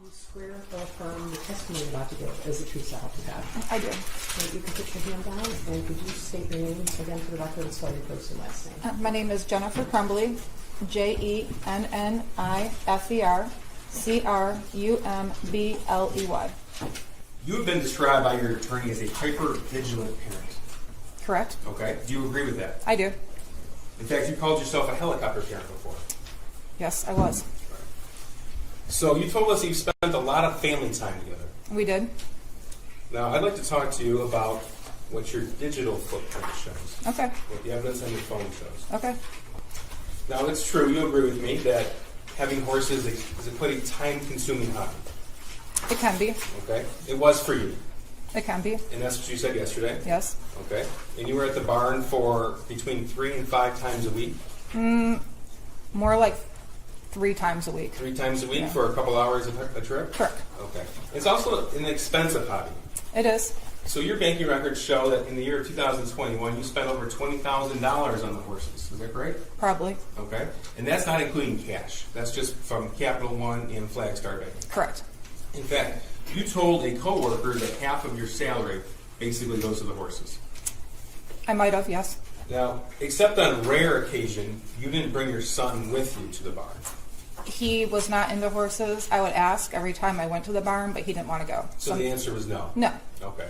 you swear or affirm the testimony you're about to give is the true self you have? I do. So you can put your hand down, and could you state your name again for the record and spell your first and last name? My name is Jennifer Crumbley, JenniferCrumbley. You have been described by your attorney as a hyper-vigilant parent. Correct? Okay. Do you agree with that? I do. In fact, you called yourself a helicopter parent before. Yes, I was. So you told us you've spent a lot of family time together. We did. Now, I'd like to talk to you about what your digital footprint shows. Okay. What the evidence on your phone shows. Okay. Now, it's true, you agree with me, that having horses is quite a time-consuming hobby. It can be. Okay? It was for you. It can be. And that's what you said yesterday? Yes. Okay. And you were at the barn for between 3 and 5 times a week? More like 3 times a week. 3 times a week Yeah. for a couple hours a trip? Correct. Okay. It's also an expensive hobby. It is. So your banking records show that in the year of 2021, you spent over $20,000 on the horses. Is that correct? Probably. Okay. And that's not including cash. That's just from Capital One and Flagstar Bank. Correct. In fact, you told a coworker that half of your salary basically goes to the horses. I might have, yes. Now, except on rare occasion, you didn't bring your son with you to the barn. He was not into horses. I would ask every time I went to the barn, but he didn't want to go. So the answer was no? No. Okay.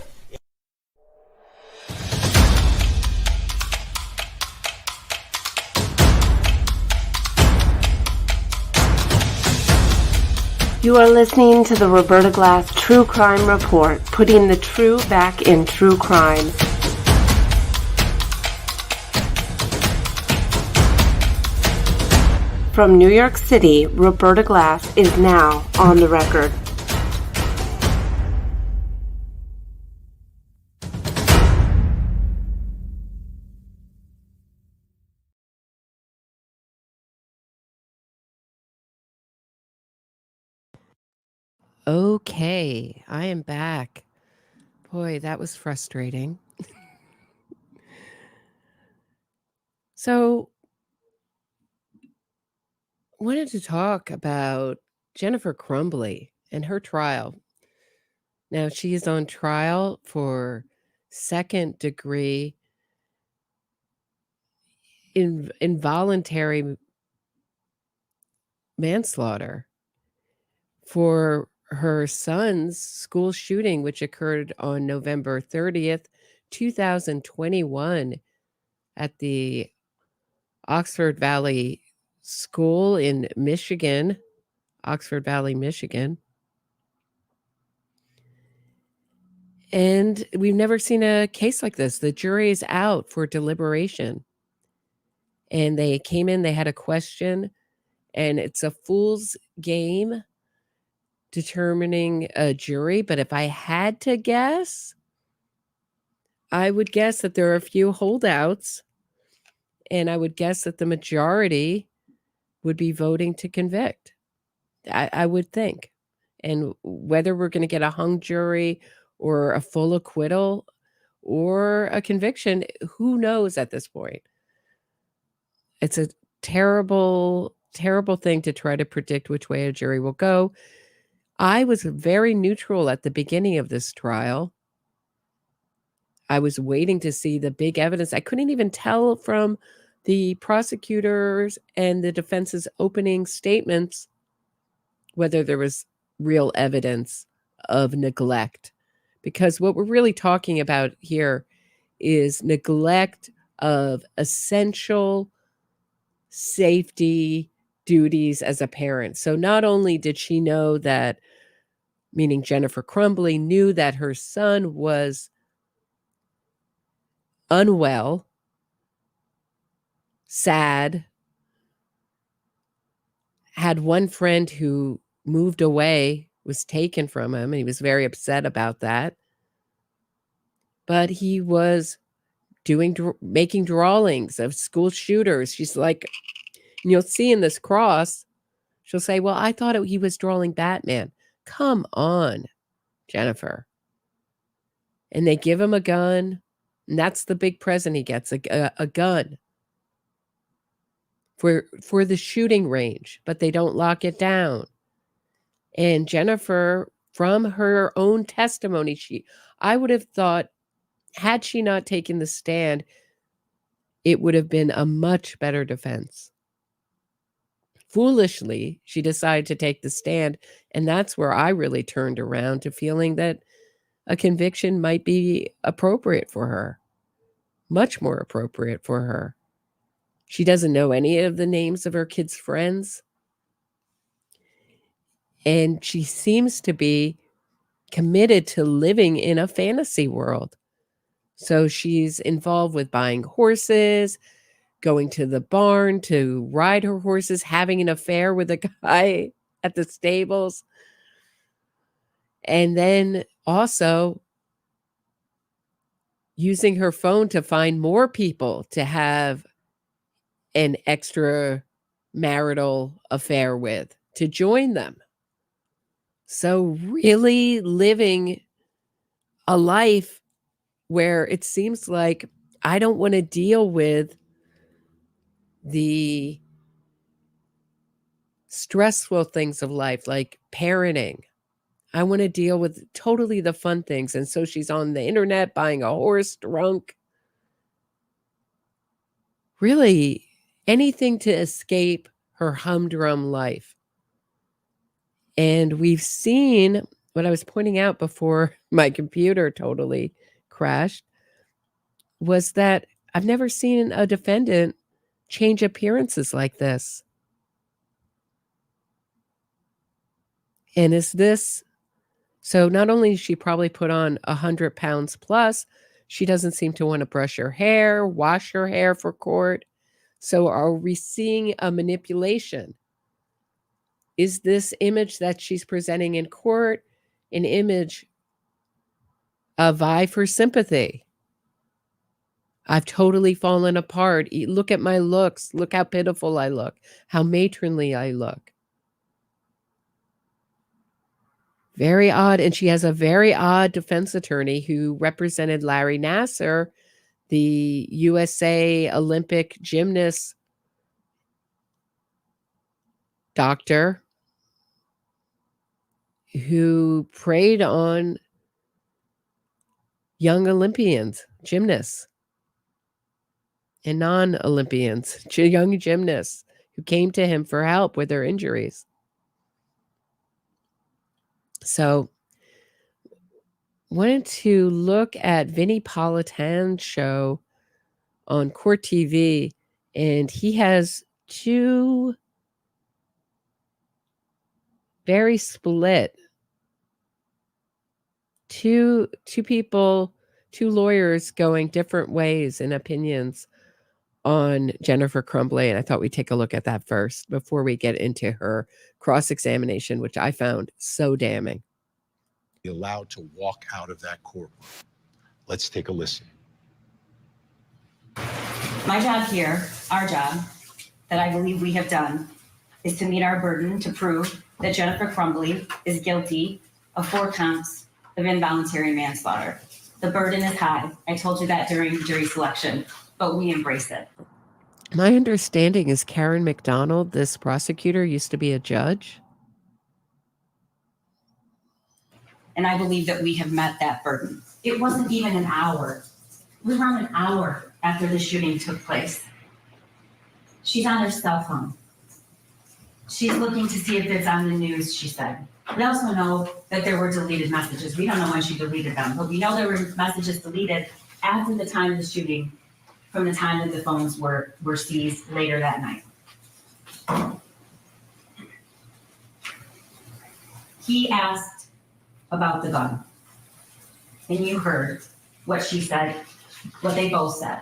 You are listening to the Roberta Glass True Crime Report, putting the true back in true crime. From New York City, Roberta Glass is now on the record. Okay, I am back. Boy, that was frustrating. So, wanted to talk about Jennifer Crumbley and her trial. Now, she is on trial for second-degree involuntary manslaughter for her son's school shooting, which occurred on November 30th, 2021 at the Oxford Valley School in Michigan, Oxford Valley, Michigan. And we've never seen a case like this. The jury is out for deliberation. And they came in, they had a question, and it's a fool's game determining a jury. But if I had to guess, I would guess that there are a few holdouts, and I would guess that the majority would be voting to convict. I would think. And whether we're going to get a hung jury or a full acquittal or a conviction, who knows at this point? It's a terrible, terrible thing to try to predict which way a jury will go. I was very neutral at the beginning of this trial. I was waiting to see the big evidence. I couldn't even tell from the prosecutors and the defense's opening statements whether there was real evidence of neglect. Because what we're really talking about here is neglect of essential safety duties as a parent. So not only did she know that, meaning Jennifer Crumbley knew that her son was unwell, sad, had one friend who moved away, was taken from him, and he was very upset about that. But he was making drawings of school shooters. She's like, and you'll see in this cross, she'll say, well, I thought he was drawing Batman. Come on, Jennifer. And they give him a gun, and that's the big present he gets, a gun for the shooting range, but they don't lock it down. And Jennifer, from her own testimony, I would have thought, had she not taken the stand, it would have been a much better defense. Foolishly, she decided to take the stand, and that's where I really turned around to feeling that a conviction might be appropriate for her, much more appropriate for her. She doesn't know any of the names of her kids' friends, and she seems to be committed to living in a fantasy world. So she's involved with buying horses, going to the barn to ride her horses, having an affair with a guy at the stables, and then also using her phone to find more people to have an extra marital affair with, to join them. So really living a life where it seems like I don't want to deal with the stressful things of life, like parenting. I want to deal with totally the fun things. And so she's on the internet buying a horse, drunk. Really, anything to escape her humdrum life. And we've seen what I was pointing out before my computer totally crashed was that I've never seen a defendant change appearances like this. And is this, so not only does she probably put on 100 pounds plus, she doesn't seem to want to brush her hair, wash her hair for court. So are we seeing a manipulation? Is this image that she's presenting in court an image, a vie for sympathy? I've totally fallen apart. Look at my looks. Look how pitiful I look, how matronly I look. Very odd. And she has a very odd defense attorney who represented Larry Nassar, the USA Olympic gymnast doctor who preyed on young Olympians, gymnasts, and non-Olympians, young gymnasts who came to him for help with their injuries. So wanted to look at Vinnie Politan's show on Court TV, and he has two very split, two people, two lawyers going different ways in opinions on Jennifer Crumbley. And I thought we'd take a look at that first before we get into her cross-examination, which I found so damning. Allowed to walk out of that courtroom. Let's take a listen. My job here, our job, that I believe we have done, is to meet our burden to prove that Jennifer Crumbley is guilty of 4 counts of involuntary manslaughter. The burden is high. I told you that during jury selection, but we embrace it. My understanding is Karen McDonald, this prosecutor, used to be a judge. And I believe that we have met that burden. It wasn't even an hour. It was around an hour after the shooting took place. She's on her cell phone. She's looking to see if it's on the news, she said. We also know that there were deleted messages. We don't know when she deleted them, but we know there were messages deleted after the time of the shooting, from the time that the phones were seized later that night. He asked about the gun, and you heard what she said, what they both said.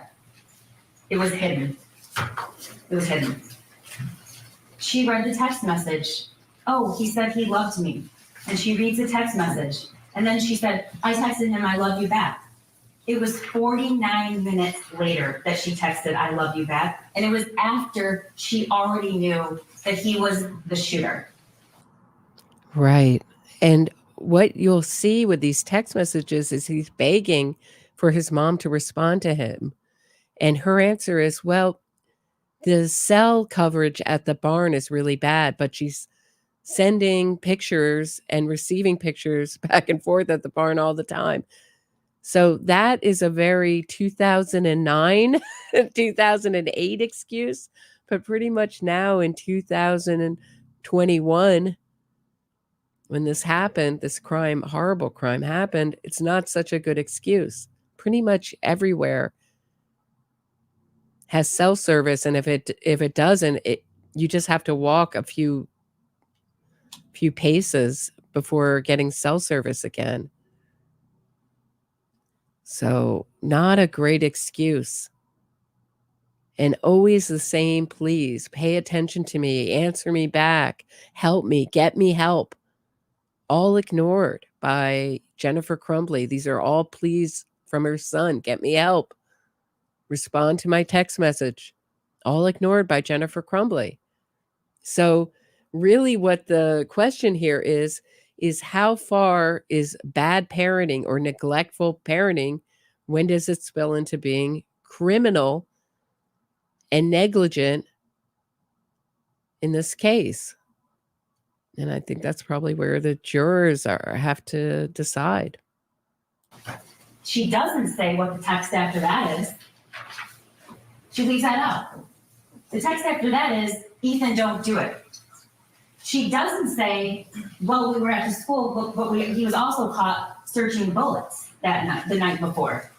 It was hidden. It was hidden. She read the text message. Oh, he said he loved me. And she reads the text message. And then she said, I texted him, I love you back. It was 49 minutes later that she texted, I love you back. And it was after she already knew that he was the shooter. Right. And what you'll see with these text messages is he's begging for his mom to respond to him. And her answer is, well, the cell coverage at the barn is really bad, but she's sending pictures and receiving pictures back and forth at the barn all the time. So that is a very 2009, 2008 excuse, but pretty much now in 2021, when this happened, this crime, horrible crime happened, it's not such a good excuse. Pretty much everywhere has cell service, and if it doesn't, you just have to walk a few paces before getting cell service again. So not a great excuse. And always the same pleas. Pay attention to me, answer me back, help me, get me help. All ignored by Jennifer Crumbley. These are all pleas from her son. Get me help. Respond to my text message. All ignored by Jennifer Crumbley. So really what the question here is how far is bad parenting or neglectful parenting? When does it spill into being criminal and negligent in this case? And I think that's probably where the jurors have to decide. She doesn't say what the text after that is. She leaves that out. The text after that is, Ethan, don't do it. She doesn't say, well, we were at the school, but he was also caught searching bullets that night, the night before.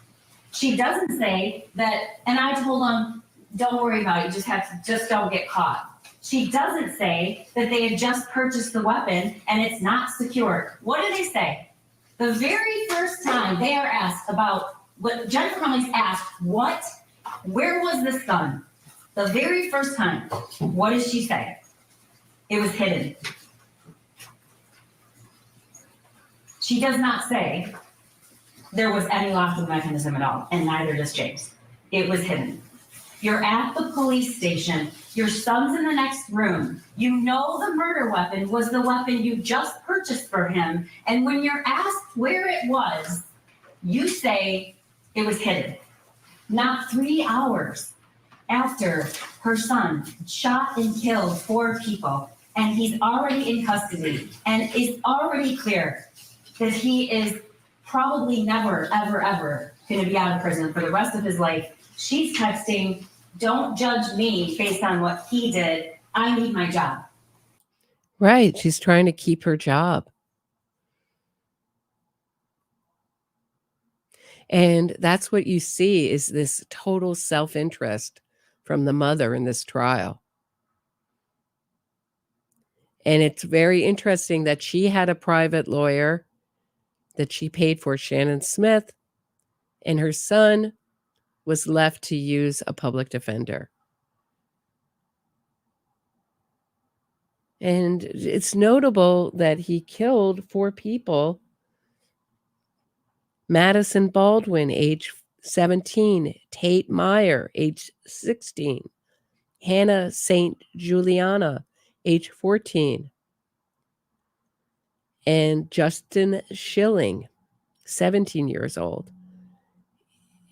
She doesn't say that, and I told him, don't worry about it, just don't get caught. She doesn't say that they had just purchased the weapon and it's not secure. What do they say? The very first time they are asked about what Jennifer Crumbley's asked, where was this gun? The very first time, what does she say? It was hidden. She does not say there was any locking mechanism at all, and neither does James. It was hidden. You're at the police station. Your son's in the next room. You know the murder weapon was the weapon you just purchased for him. And when you're asked where it was, you say it was hidden. Not 3 hours after her son shot and killed 4 people, and he's already in custody, and it's already clear that he is probably never, ever, ever going to be out of prison for the rest of his life. She's texting, don't judge me based on what he did. I need my job. Right. She's trying to keep her job. And that's what you see is this total self-interest from the mother in this trial. And it's very interesting that she had a private lawyer that she paid for, Shannon Smith, and her son was left to use a public defender. And it's notable that he killed 4 people. Madison Baldwin, age 17, Tate Meyer, age 16, Hannah St. Juliana, age 14, and Justin Schilling, 17 years old,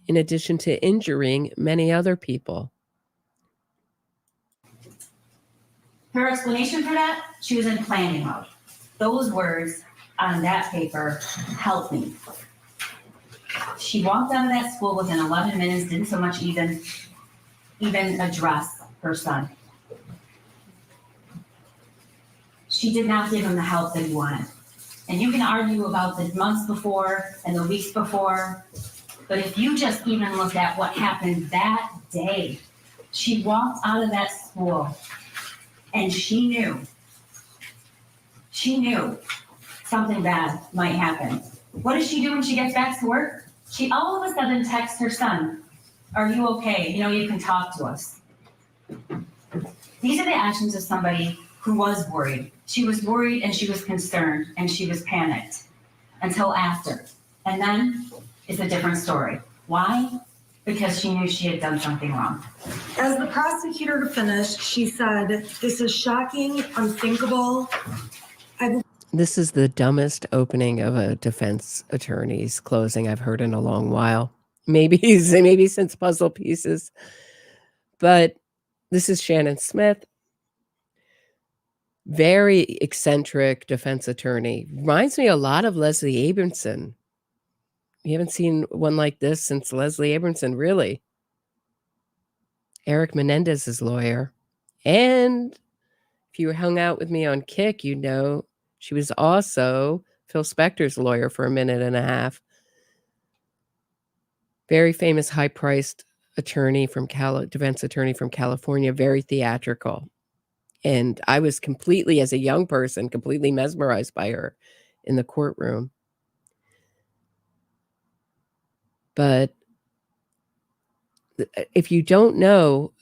in addition to injuring many other people. Her explanation for that, she was in planning mode. Those words on that paper helped me. She walked out of that school within 11 minutes, didn't so much even address her son. She did not give him the help that he wanted. And you can argue about the months before and the weeks before, but if you just even look at what happened that day, she walked out of that school and she knew something bad might happen. What does she do when she gets back to work? She all of a sudden texts her son, are you okay? You can talk to us. These are the actions of somebody who was worried. She was worried and she was concerned and she was panicked until after. And then it's a different story. Why? Because she knew she had done something wrong. As the prosecutor finished, she said, this is shocking, unthinkable. This is the dumbest opening of a defense attorney's closing I've heard in a long while. Maybe since Puzzle Pieces. But this is Shannon Smith. Very eccentric defense attorney. Reminds me a lot of Leslie Abramson. You haven't seen one like this since Leslie Abramson, really. Eric Menendez's lawyer. And if you hung out with me on Kick, you know she was also Phil Spector's lawyer for a minute and a half. Very famous, high-priced attorney from defense attorney from California, very theatrical. And I was completely, as a young person, completely mesmerized by her in the courtroom. But if you don't know,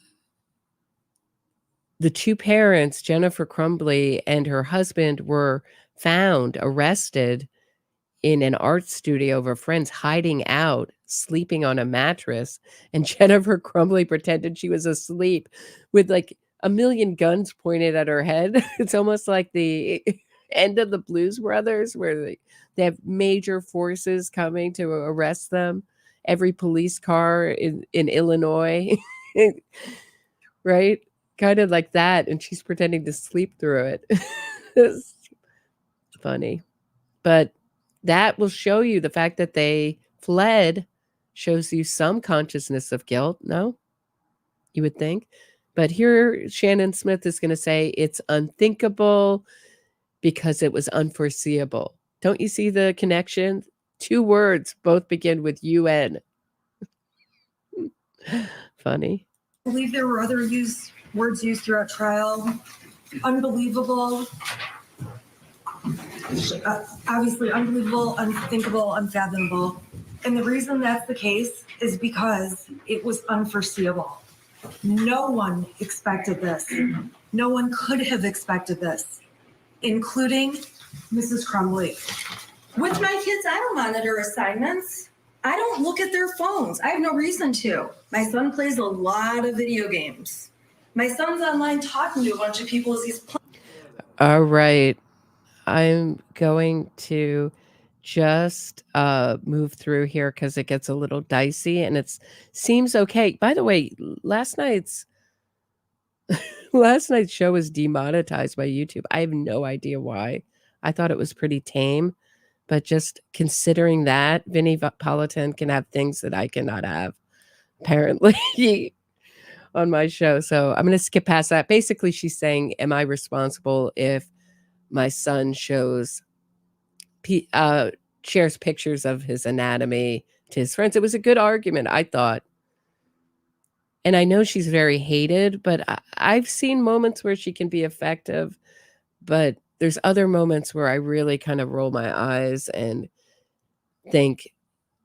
the two parents, Jennifer Crumbley and her husband, were found arrested in an art studio of a friend's, hiding out, sleeping on a mattress. And Jennifer Crumbley pretended she was asleep with like a million guns pointed at her head. It's almost like the end of the Blues Brothers, where they have major forces coming to arrest them. Every police car in Illinois, right? Kind of like that. And she's pretending to sleep through it. It's funny. But that will show you the fact that they fled shows you some consciousness of guilt. No, you would think. But here Shannon Smith is going to say it's unthinkable because it was unforeseeable. Don't you see the connection? Two words, both begin with UN. Funny. I believe there were other words used throughout trial. Unbelievable. Obviously unbelievable, unthinkable, unfathomable. And the reason that's the case is because it was unforeseeable. No one expected this. No one could have expected this, including Mrs. Crumbley. With my kids, I don't monitor assignments. I don't look at their phones. I have no reason to. My son plays a lot of video games. My son's online talking to a bunch of people as he's playing. All right. I'm going to just move through here because it gets a little dicey and it seems okay. By the way, last night's show was demonetized by YouTube. I have no idea why. I thought it was pretty tame, but just considering that Vinnie Politan can have things that I cannot have, apparently, on my show. So I'm going to skip past that. Basically, she's saying, am I responsible if my son shares pictures of his anatomy to his friends? It was a good argument, I thought. And I know she's very hated, but I've seen moments where she can be effective, but there's other moments where I really kind of roll my eyes and think,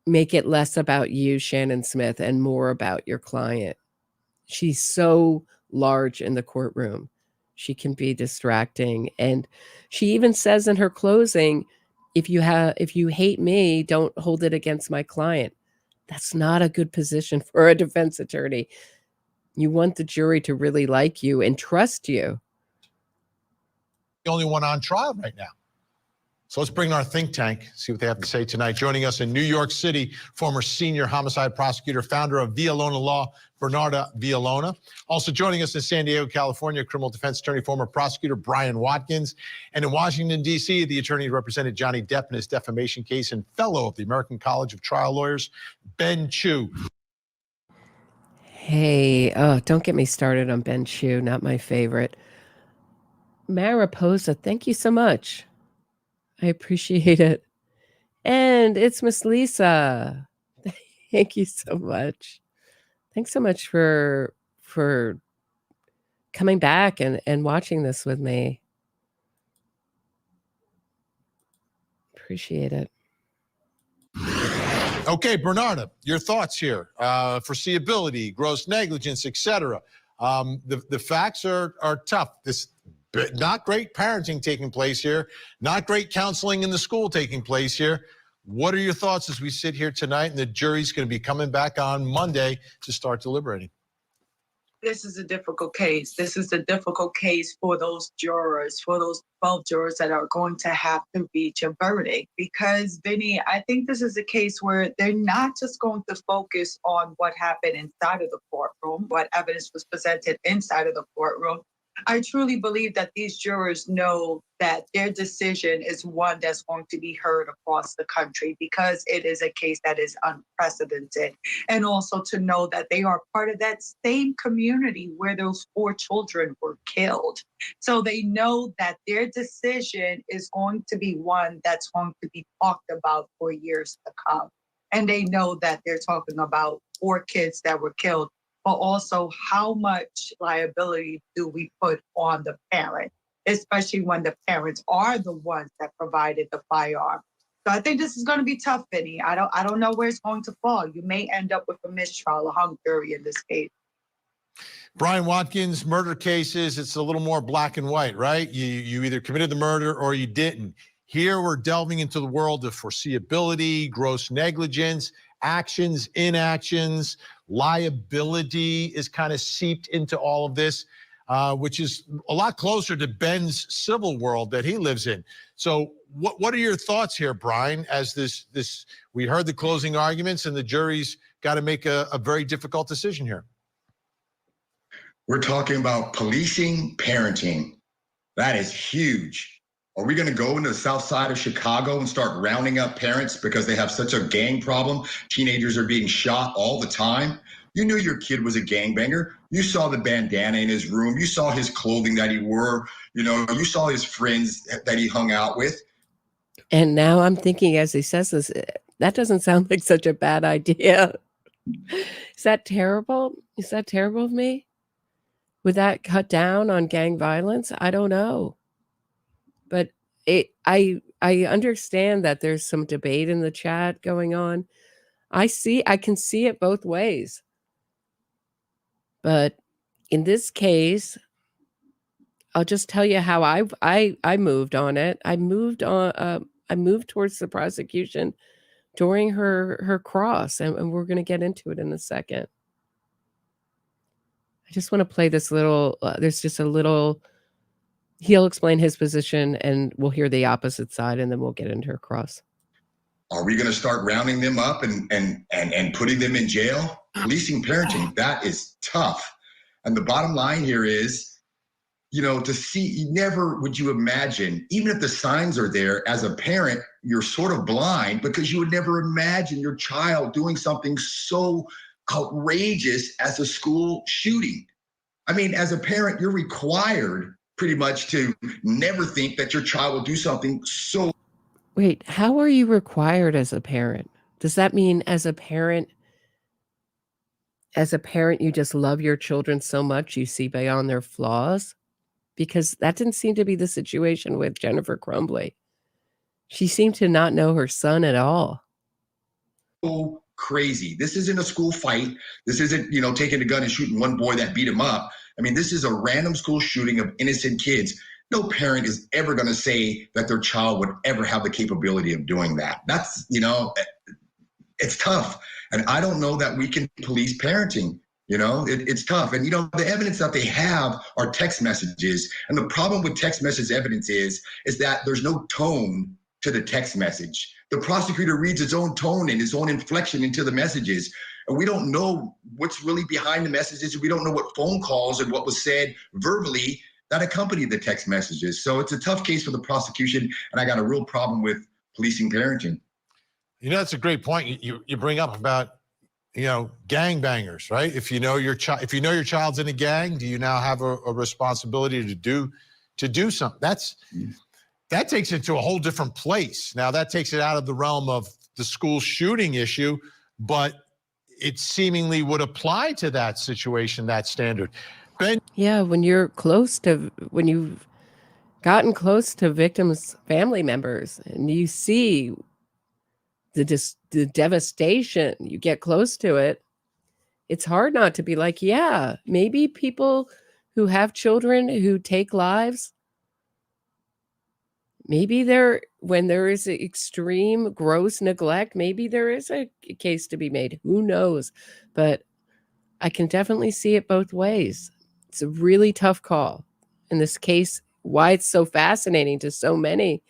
make it less about you, Shannon Smith, and more about your client. She's so large in the courtroom. She can be distracting. And she even says in her closing, if you hate me, don't hold it against my client. That's not a good position for a defense attorney. You want the jury to really like you and trust you. The only one on trial right now. So let's bring in our think tank, see what they have to say tonight. Joining us in New York City, former senior homicide prosecutor, founder of Villalona Law, Bernarda Villalona. Also joining us in San Diego, California, criminal defense attorney, former prosecutor Brian Watkins. And in Washington, D.C., the attorney who represented Johnny Depp in his defamation case and fellow of the American College of Trial Lawyers, Ben Chew. Hey, don't get me started on Ben Chew, not my favorite. Mariposa, thank you so much. I appreciate it. And it's Miss Lisa. Thank you so much. Thanks so much for coming back and watching this with me. Appreciate it. Okay, Bernarda, your thoughts here. Foreseeability, gross negligence, etc. The facts are tough. Not great parenting taking place here. Not great counseling in the school taking place here. What are your thoughts as we sit here tonight and the jury's going to be coming back on Monday to start deliberating? This is a difficult case. This is a difficult case for those jurors, for those 12 jurors that are going to have to reach a verdict. Because, Vinny, I think this is a case where they're not just going to focus on what happened inside of the courtroom, what evidence was presented inside of the courtroom. I truly believe that these jurors know that their decision is one that's going to be heard across the country because it is a case that is unprecedented. And also to know that they are part of that same community where those 4 children were killed. So they know that their decision is going to be one that's going to be talked about for years to come. And they know that they're talking about 4 kids that were killed, but also how much liability do we put on the parent, especially when the parents are the ones that provided the firearm. So I think this is going to be tough, Vinny. I don't know where it's going to fall. You may end up with a mistrial, a hung jury in this case. Brian Watkins, murder cases, it's a little more black and white, right? You either committed the murder or you didn't. Here we're delving into the world of foreseeability, gross negligence, actions, inactions, liability is kind of seeped into all of this, which is a lot closer to Ben's civil world that he lives in. So what are your thoughts here, Brian, as this we heard the closing arguments and the jury's got to make a very difficult decision here? We're talking about policing parenting. That is huge. Are we going to go into the south side of Chicago and start rounding up parents because they have such a gang problem? Teenagers are being shot all the time. You knew your kid was a gangbanger. You saw the bandana in his room. You saw his clothing that he wore. You know, you saw his friends that he hung out with. And now I'm thinking as he says this, that doesn't sound like such a bad idea. Is that terrible? Is that terrible of me? Would that cut down on gang violence? I don't know. But I understand that there's some debate in the chat going on. I can see it both ways. But in this case, I'll just tell you how I moved on it. I moved towards the prosecution during her cross, and we're going to get into it in a second. I just want to play this little. There's just a little. He'll explain his position, and we'll hear the opposite side, and then we'll get into her cross. Are we going to start rounding them up and putting them in jail? Policing parenting, that is tough. And the bottom line here is, you know, to see, never would you imagine, even if the signs are there, as a parent, you're sort of blind because you would never imagine your child doing something so outrageous as a school shooting. I mean, as a parent, you're required pretty much to never think that your child will do something so. Wait, how are you required as a parent? Does that mean as a parent, you just love your children so much you see beyond their flaws? Because that didn't seem to be the situation with Jennifer Crumbley. She seemed to not know her son at all. So crazy. This isn't a school fight. This isn't, you know, taking a gun and shooting one boy that beat him up. I mean, this is a random school shooting of innocent kids. No parent is ever going to say that their child would ever have the capability of doing that. That's, you know, it's tough. And I don't know that we can police parenting. You know, it's tough. And, you know, the evidence that they have are text messages. And the problem with text message evidence is that there's no tone to the text message. The prosecutor reads his own tone and his own inflection into the messages. And we don't know what's really behind the messages. We don't know what phone calls and what was said verbally that accompanied the text messages. So it's a tough case for the prosecution. And I got a real problem with policing parenting. You know, that's a great point you bring up about, you know, gangbangers, right? If you know your child's in a gang, do you now have a responsibility to do something? That takes it to a whole different place. Now that takes it out of the realm of the school shooting issue, but it seemingly would apply to that situation, that standard. Ben? Yeah, when you've gotten close to victims' family members and you see the devastation, you get close to it, it's hard not to be like, yeah, maybe people who have children who take lives, maybe when there is extreme gross neglect, maybe there is a case to be made. Who knows? But I can definitely see it both ways. It's a really tough call. In this case, why it's so fascinating to so many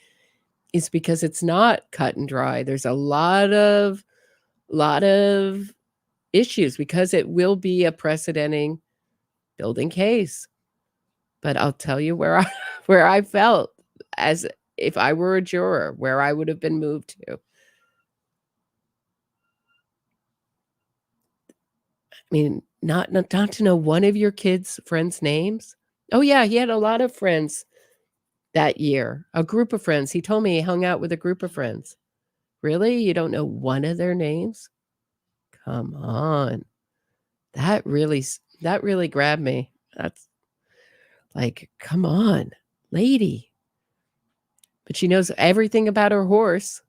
is because it's not cut and dry. There's a lot of issues because it will be a precedenting building case. But I'll tell you where I where I felt as if I were a juror, where I would have been moved to. I mean, not to know one of your kids' friends' names. Oh yeah, he had a lot of friends that year. A group of friends. He told me he hung out with a group of friends. Really? You don't know one of their names? Come on. That really grabbed me. That's like, come on, lady. But she knows everything about her horse.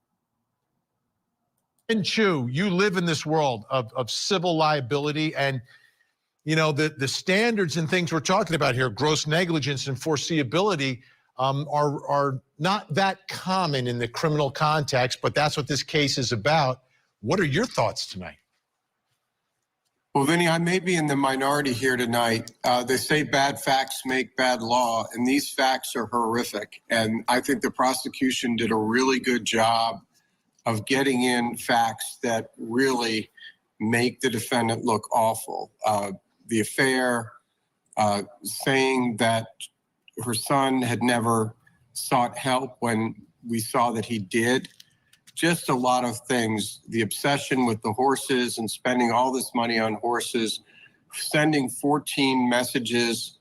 And Chu, you live in this world of civil liability, and you know the standards and things we're talking about here, gross negligence and foreseeability, are not that common in the criminal context, but that's what this case is about. What are your thoughts tonight? Well, Vinny, I may be in the minority here tonight. They say bad facts make bad law, and these facts are horrific. And I think the prosecution did a really good job of getting in facts that really make the defendant look awful. The affair, saying that her son had never sought help when we saw that he did. Just a lot of things. The obsession with the horses and spending all this money on horses, sending 14 messages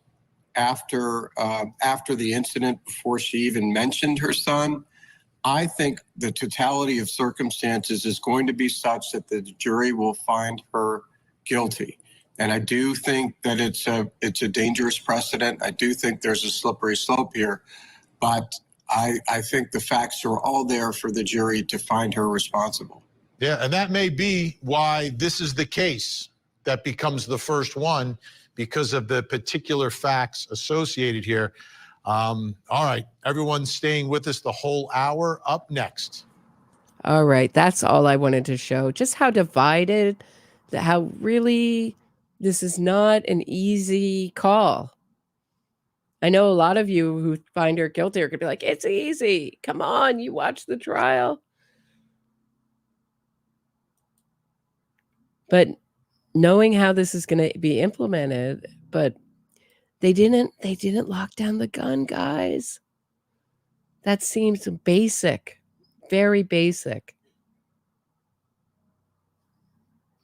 after the incident before she even mentioned her son. I think the totality of circumstances is going to be such that the jury will find her guilty. And I do think that it's a dangerous precedent. I do think there's a slippery slope here, but I think the facts are all there for the jury to find her responsible. Yeah, and that may be why this is the case that becomes the first one, because of the particular facts associated here. All right, everyone staying with us the whole hour. Up next. All right, that's all I wanted to show. Just how divided, how really this is not an easy call. I know a lot of you who find her guilty are going to be like, it's easy. Come on, you watch the trial. But knowing how this is going to be implemented, but they didn't lock down the gun, guys. That seems basic, very basic.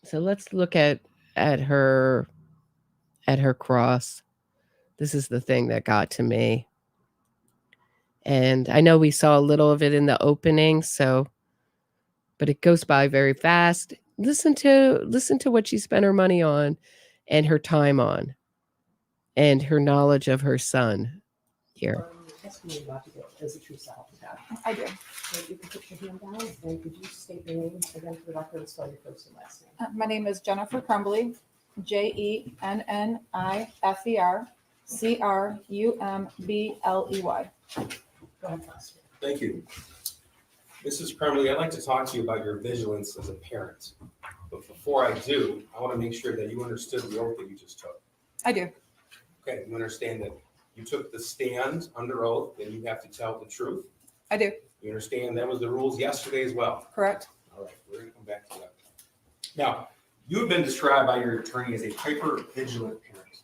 So let's look at her cross. This is the thing that got to me. And I know we saw a little of it in the opening, but it goes by very fast. Listen to what she spent her money on and her time on and her knowledge of her son here. That's me about to get as a true self. I do. So you can put your hand down, and could you state your name again for the record and spell your first and last name? My name is Jennifer Crumbley, JenNifer Crumbley. Go ahead, Foster. Thank you. Mrs. Crumbley, I'd like to talk to you about your vigilance as a parent. But before I do, I want to make sure that you understood the oath that you just took. I do. Okay, you understand that you took the stand under oath and you have to tell the truth? I do. You understand that was the rules yesterday as well? Correct. All right, we're going to come back to that. Now, you have been described by your attorney as a hyper-vigilant parent.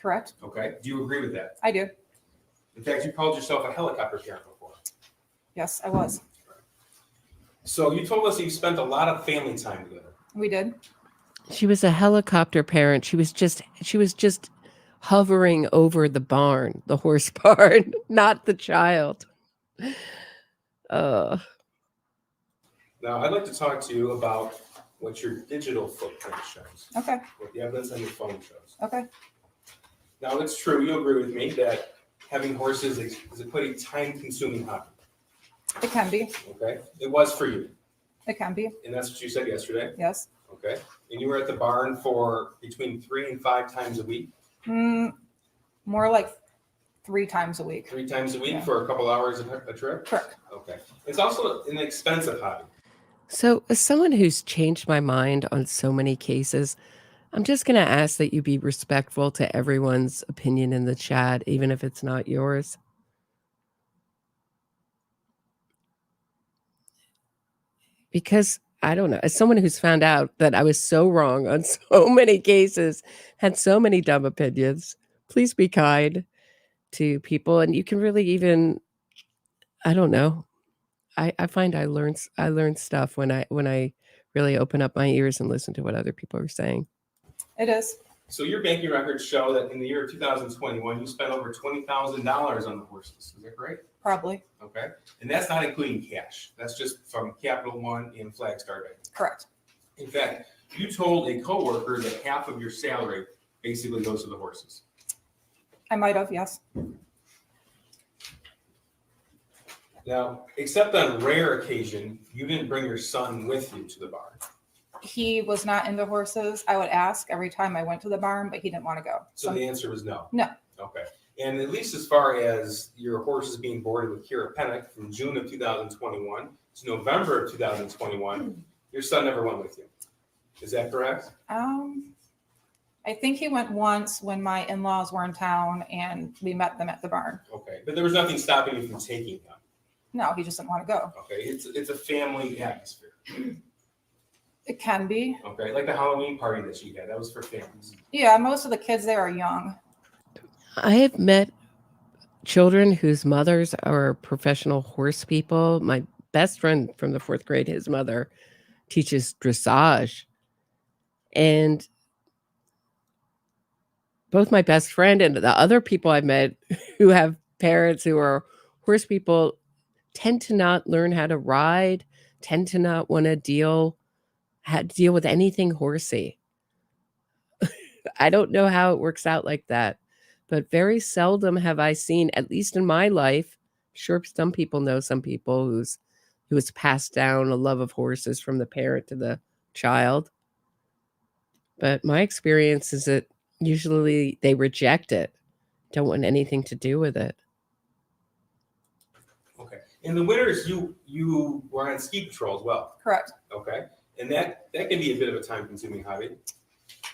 Correct. Okay, do you agree with that? I do. In fact, you called yourself a helicopter parent before. Yes, I was. So you told us that you spent a lot of family time together. We did. She was a helicopter parent. She was just hovering over the barn, the horse barn, not the child. Now, I'd like to talk to you about what your digital footprint shows. Okay. What the evidence on your phone shows. Okay. Now, it's true, you agree with me that having horses is quite a time-consuming hobby. It can be. Okay? It was for you. It can be. And that's what you said yesterday. Yes. Okay. And you were at the barn for between 3 and 5 times a week? More like 3 times a week. 3 times a week, Yeah. for a couple hours a trip? Correct. Okay. It's also an expensive hobby. So as someone who's changed my mind on so many cases, I'm just going to ask that you be respectful to everyone's opinion in the chat, even if it's not yours. Because I don't know, as someone who's found out that I was so wrong on so many cases, had so many dumb opinions, please be kind. to people, and you can really even, I don't know. I find I learn stuff when I really open up my ears and listen to what other people are saying. It is. So your banking records show that in the year of 2021, you spent over $20,000 on the horses. Is that correct? Probably. Okay. And that's not including cash. That's just from Capital One and Flagstar Bank. Correct. In fact, you told a coworker that half of your salary basically goes to the horses. I might have, yes. Now, except on rare occasion, you didn't bring your son with you to the barn. He was not into horses. I would ask every time I went to the barn, but he didn't want to go. So the answer was no. No. Okay. And at least as far as your horses being boarded with Kira Pennock from June of 2021 to November of 2021, your son never went with you. Is that correct? I think he went once when my in-laws were in town and we met them at the barn. Okay. But there was nothing stopping you from taking him. No, he just didn't want to go. Okay. It's a family atmosphere. It can be. Okay. Like the Halloween party that you had, that was for families. Yeah, most of the kids there are young. I have met children whose mothers are professional horse people. My best friend from the 4th grade, his mother teaches dressage. And both my best friend and the other people I've met who have parents who are horse people tend to not learn how to ride, tend to not want to deal with anything horsey. I don't know how it works out like that, but very seldom have I seen, at least in my life, sure some people know some people who has passed down a love of horses from the parent to the child. But my experience is that usually they reject it, don't want anything to do with it. Okay. In the winters, you were on ski patrol as well. Correct. Okay. And that can be a bit of a time-consuming hobby.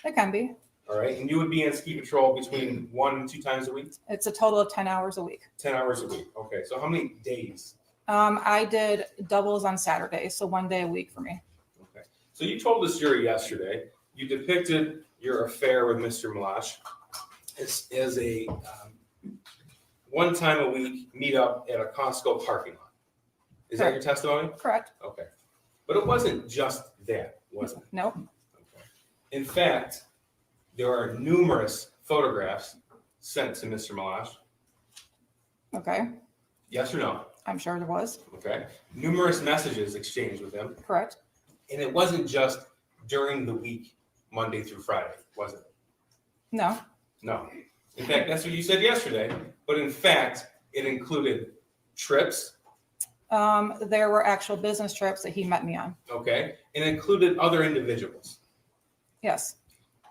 It can be. All right. And you would be on ski patrol between 1 and 2 times a week? It's a total of 10 hours a week. 10 hours a week. Okay. So how many days? I did doubles on Saturdays, so 1 day a week for me. Okay. So you told this jury yesterday, you depicted your affair with Mr. Malash as a one time a week meetup at a Costco parking lot. Is that your testimony? Correct. Okay. But it wasn't just that, was it? No. Okay. In fact, there are numerous photographs sent to Mr. Malash. Okay. Yes or no? I'm sure there was. Okay. Numerous messages exchanged with him. Correct. And it wasn't just during the week, Monday through Friday, was it? No. No. In fact, that's what you said yesterday. But in fact, it included trips. There were actual business trips that he met me on. Okay. And included other individuals. Yes.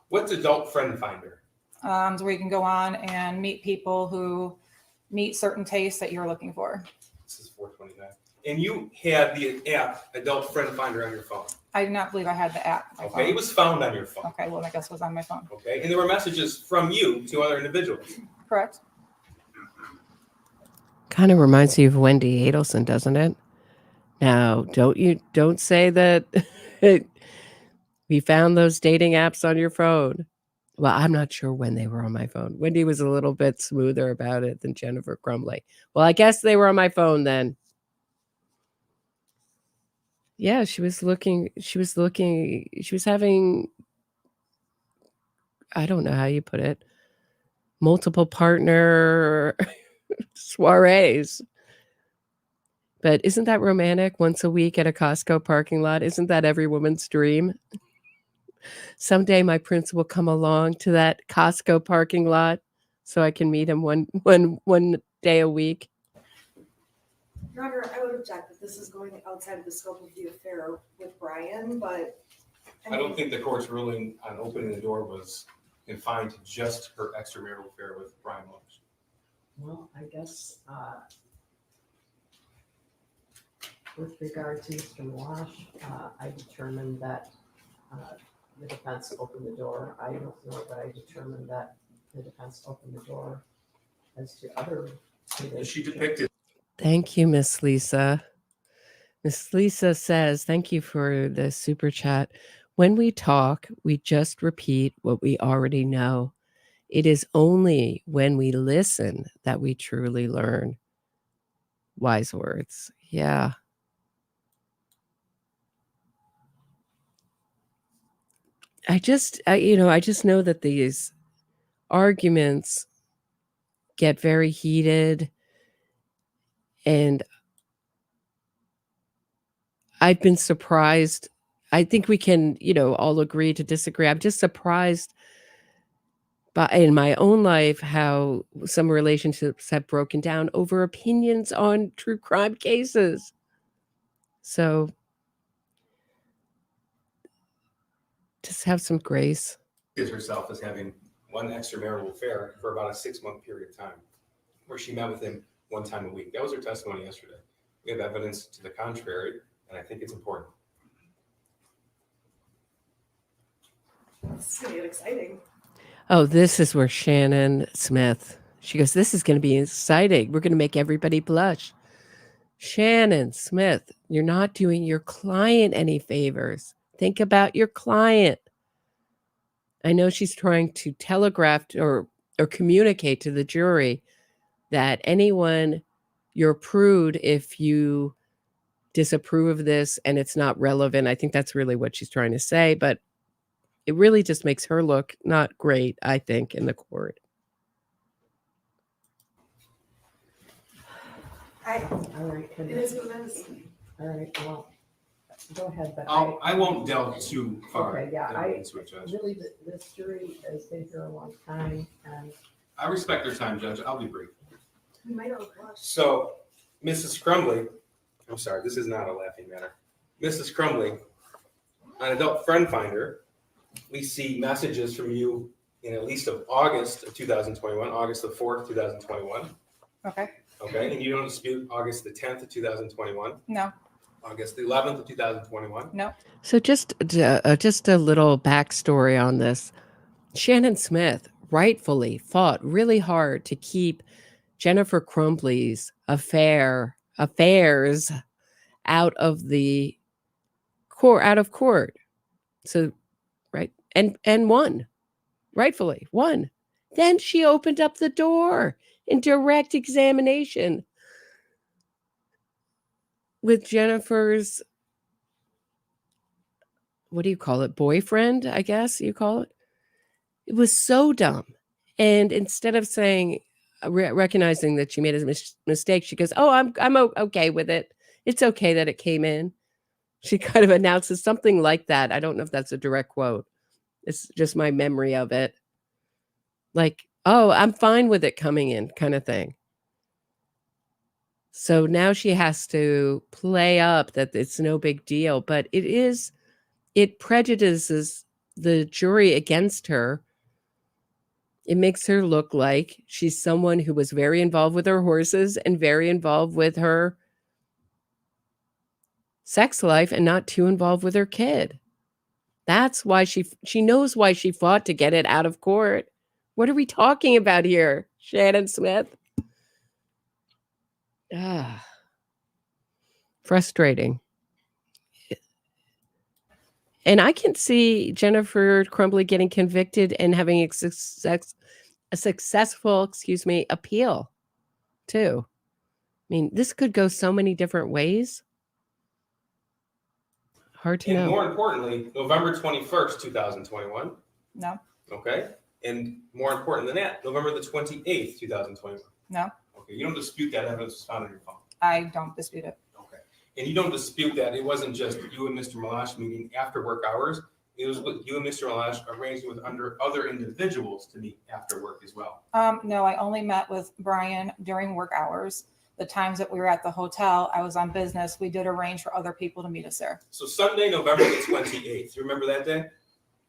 What's Adult Friend Finder? So where you can go on and meet people who meet certain tastes that you're looking for. This is 429. And you had the app Adult Friend Finder on your phone. I do not believe I had the app. on my Okay. phone. It was found on your phone. Okay, well, I guess it was on my phone. Okay. And there were messages from you to other individuals. Correct. Kind of reminds you of Wendy Adelson, doesn't it? Now, don't say that we found those dating apps on your phone. Well, I'm not sure when they were on my phone. Wendy was a little bit smoother about it than Jennifer Crumbley. Well, I guess they were on my phone then. Yeah, she was having, I don't know how you put it, multiple partner soirees. But isn't that romantic? Once a week at a Costco parking lot. Isn't that every woman's dream? Someday my prince will come along to that Costco parking lot so I can meet him one day a week. Your Honor, I would object that this is going outside of the scope of the affair with Brian, but I don't think the court's ruling on opening the door was confined to just her extramarital affair with Brian Walsh. Well, I guess with regard to Mr. Malash, I determined that the defense opened the door. I don't know, but I determined that the defense opened the door as to other. She depicted. Thank you, Miss Lisa. Miss Lisa says, thank you for the super chat. When we talk, we just repeat what we already know. It is only when we listen that we truly learn. Wise words. Yeah. I just know that these arguments get very heated, and I've been surprised. I think we can, all agree to disagree. I'm just surprised in my own life how some relationships have broken down over opinions on true crime cases. So just have some grace. Herself as having one extramarital affair for about a 6-month period of time, where she met with him one time a week. That was her testimony yesterday. We have evidence to the contrary, and I think it's important. This is gonna get exciting. Oh, this is where Shannon Smith, she goes, this is going to be exciting. We're going to make everybody blush. Shannon Smith, you're not doing your client any favors. Think about your client. I know she's trying to telegraph or communicate to the jury that anyone, you're a prude if you disapprove of this and it's not relevant. I think that's really what she's trying to say, but it really just makes her look not great, I think, in the court. All right. It is what it is. All right, well, go ahead, but I won't delve too far. Okay, yeah, into it, Judge. really, this jury has been here a long time, and I respect their time, Judge. I'll be brief. We might all blush. So, Mrs. Crumbley, I'm sorry, this is not a laughing matter. Mrs. Crumbley, on Adult Friend Finder, we see messages from you in at least of August of 2021, August the 4th, 2021. Okay. Okay, and you don't dispute August the 10th of 2021, No. August the 11th of 2021. No. So just a little backstory on this. Shannon Smith rightfully fought really hard to keep Jennifer Crumbley's affairs out of court. So, right. And won. Rightfully won. Then she opened up the door in direct examination with Jennifer's, what do you call it? Boyfriend, I guess you call it. It was so dumb. And instead of saying, recognizing that she made a mistake, she goes, "Oh, I'm okay with it. It's okay that it came in." She kind of announces something like that. I don't know if that's a direct quote. It's just my memory of it. Like, "Oh, I'm fine with it coming in," kind of thing. So now she has to play up that it's no big deal, but it prejudices the jury against her. It makes her look like she's someone who was very involved with her horses and very involved with her sex life and not too involved with her kid. That's why she knows why she fought to get it out of court. What are we talking about here, Shannon Smith? Frustrating. And I can see Jennifer Crumbley getting convicted and having a successful, appeal too. I mean, this could go so many different ways. Hard to And know. more importantly, November 21st, 2021. No. Okay. And more important than that, November the 28th, 2021. No. Okay. You don't dispute that evidence was found on your phone. I don't dispute it. Okay. And you don't dispute that it wasn't just you and Mr. Malash meeting after work hours. It was with you and Mr. Malash arranging with other individuals to meet after work as well. No, I only met with Brian during work hours. The times that we were at the hotel, I was on business. We did arrange for other people to meet us there. So Sunday, November the 28th. You remember that day?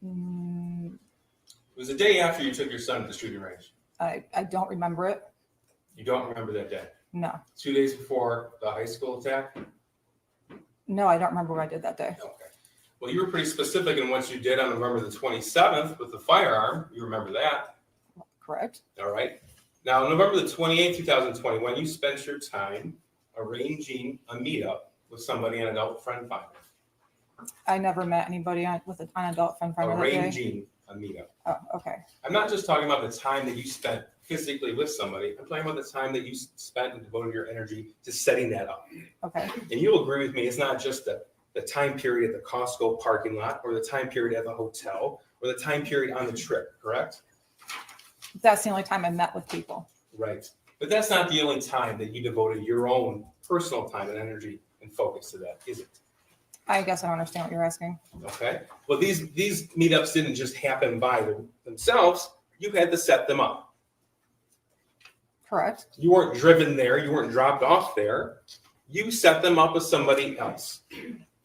It was the day after you took your son to the shooting range. I don't remember it. You don't remember that day? No. 2 days before the high school attack? No, I don't remember what I did that day. Okay. Well, you were pretty specific in what you did on November the 27th with the firearm. You remember that? Correct. All right. Now, on November the 28th, 2021, you spent your time arranging a meetup with somebody on Adult Friend Finder. I never met anybody on Adult Friend Finder that day. Arranging meetup. Oh, okay. I'm not just talking about the time that you spent physically with somebody. I'm talking about the time that you spent and devoted your energy to setting that up. Okay. And you'll agree with me, it's not just the time period at the Costco parking lot or the time period at the hotel or the time period on the trip, correct? That's the only time I met with people. Right. But that's not the only time that you devoted your own personal time and energy and focus to that, is it? I guess I don't understand what you're asking. Okay. Well, these meetups didn't just happen by themselves. You had to set them up. Correct. You weren't driven there. You weren't dropped off there. You set them up with somebody else.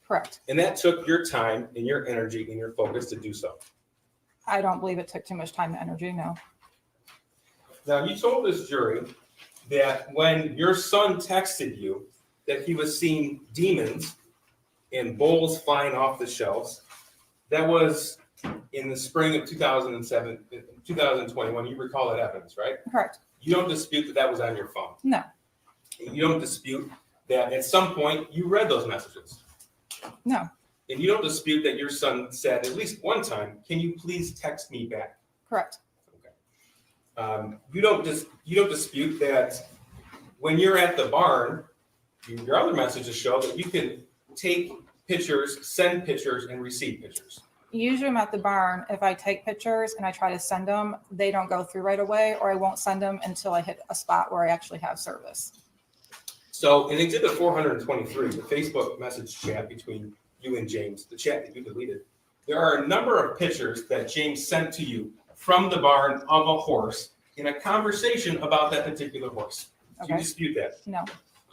Correct. And that took your time and your energy and your focus to do so. I don't believe it took too much time and energy, no. Now, you told this jury that when your son texted you that he was seeing demons and bowls flying off the shelves, that was in the spring of 2021. You recall that evidence, right? Correct. You don't dispute that that was on your phone. No. You don't dispute that at some point you read those messages. No. And you don't dispute that your son said at least one time, "Can you please text me back?" Correct. You don't dispute that when you're at the barn, your other messages show that you can take pictures, send pictures, and receive pictures. Usually I'm at the barn. If I take pictures and I try to send them, they don't go through right away, or I won't send them until I hit a spot where I actually have service. So in Exhibit 423, the Facebook message chat between you and James, the chat that you deleted, there are a number of pictures that James sent to you from the barn of a horse in a conversation about that particular horse. Do you Okay. dispute that? No.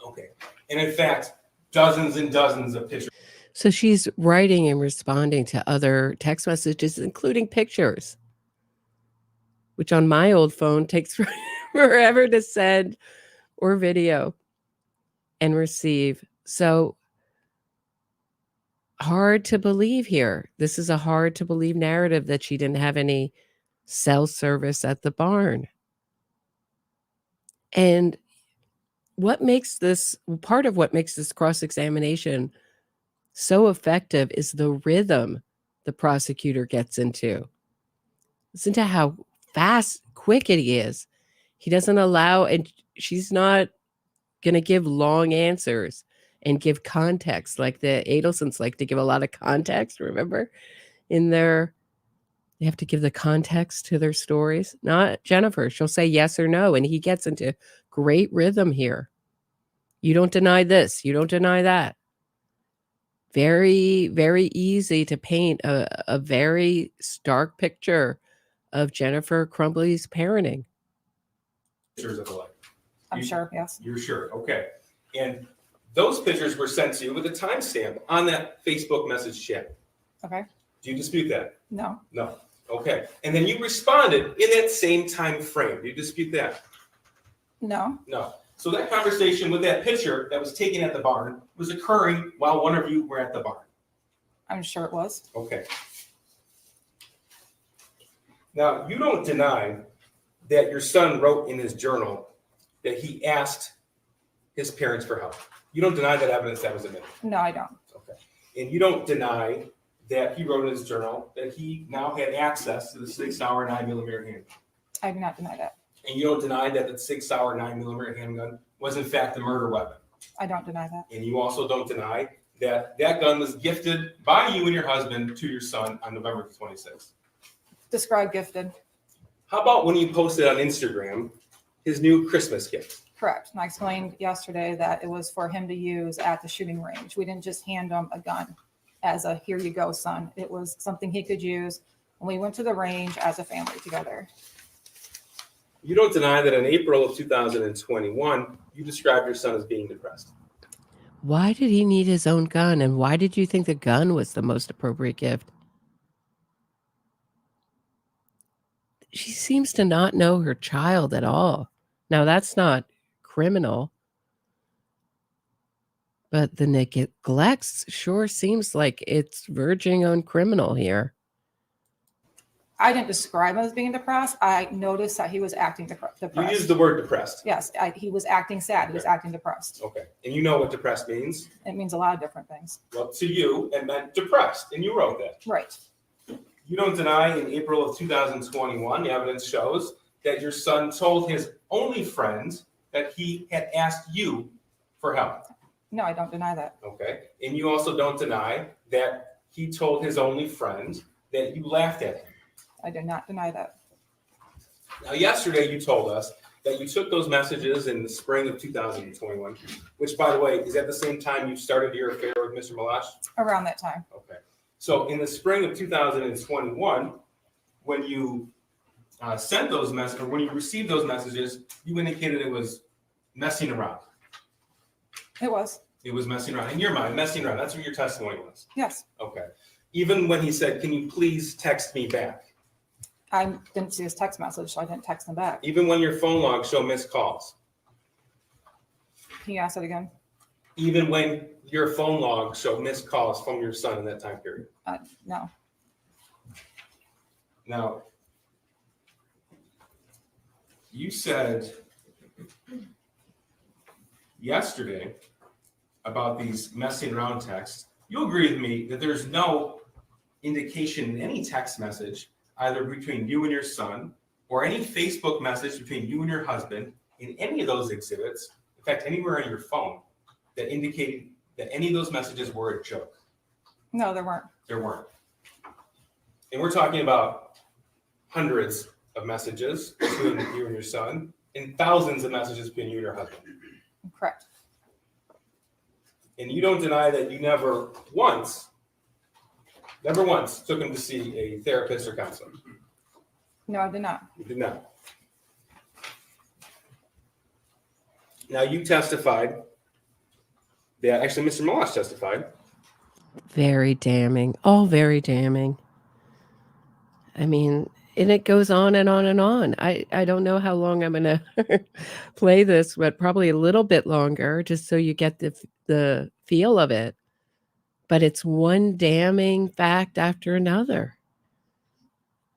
Okay. And in fact, dozens and dozens of pictures. So she's writing and responding to other text messages, including pictures, which on my old phone takes forever to send, or video and receive. So hard to believe here. This is a hard to believe narrative that she didn't have any cell service at the barn. And part of what makes this cross-examination so effective is the rhythm the prosecutor gets into. Listen to how quick it is. He doesn't allow, and she's not going to give long answers and give context like the Adelsons like to give a lot of context. Remember, they have to give the context to their stories. Not Jennifer. She'll say yes or no, and he gets into great rhythm here. You don't deny this. You don't deny that. Very, very easy to paint a very stark picture of Jennifer Crumbley's parenting. Pictures of the life. I'm sure, yes. You're sure, okay. And those pictures were sent to you with a timestamp on that Facebook message chat. Okay. Do you dispute that? No. No. Okay. And then you responded in that same time frame. Do you dispute that? No. No. So that conversation with that picture that was taken at the barn was occurring while one of you were at the barn. I'm sure it was. Okay. Now, you don't deny that your son wrote in his journal that he asked his parents for help. You don't deny that evidence that was admitted. No, I don't. Okay. And you don't deny that he wrote in his journal that he now had access to the 6-hour 9mm handgun. I do not deny that. And you don't deny that the 6-hour 9mm handgun was in fact a murder weapon. I don't deny that. And you also don't deny that that gun was gifted by you and your husband to your son on November 26th. Describe gifted. How about when you posted on Instagram his new Christmas gift? Correct. And I explained yesterday that it was for him to use at the shooting range. We didn't just hand him a gun as a here you go, son. It was something he could use when we went to the range as a family together. You don't deny that in April of 2021, you described your son as being depressed. Why did he need his own gun? And why did you think the gun was the most appropriate gift? She seems to not know her child at all. Now, that's not criminal, but the neglect sure seems like it's verging on criminal here. I didn't describe him as being depressed. I noticed that he was acting depressed. You used the word depressed. Yes, he was acting sad. He was acting depressed. Okay. And you know what depressed means? It means a lot of different things. Well, to you, it meant depressed, and you wrote that. Right. You don't deny in April of 2021, the evidence shows that your son told his only friend that he had asked you for help. No, I don't deny that. Okay. And you also don't deny that he told his only friend that you laughed at him. I do not deny that. Now, yesterday you told us that you took those messages in the spring of 2021, which, by the way, is at the same time you started your affair with Mr. Malash? Around that time. Okay. So in the spring of 2021, when you sent those messages, or when you received those messages, you indicated it was messing around. It was. It was messing around. In your mind, messing around. That's what your testimony was. Yes. Okay. Even when he said, can you please text me back? I didn't see his text message, so I didn't text him back. Even when your phone logs show missed calls? Can you ask it again? Even when your phone logs show missed calls from your son in that time period? No. Now, you said yesterday about these messing around texts. You agree with me that there's no indication in any text message, either between you and your son, or any Facebook message between you and your husband, in any of those exhibits, in fact, anywhere on your phone, that indicated that any of those messages were a joke? No, there weren't. There weren't. And we're talking about hundreds of messages between you and your son, and thousands of messages between you and your husband. Correct. And you don't deny that you never once took him to see a therapist or counselor. No, I did not. You did not. Now, you testified that, actually, Mr. Malash testified. Very damning. All very damning. I mean, and it goes on and on and on. I don't know how long I'm going to play this, but probably a little bit longer, just so you get the feel of it. But it's one damning fact after another.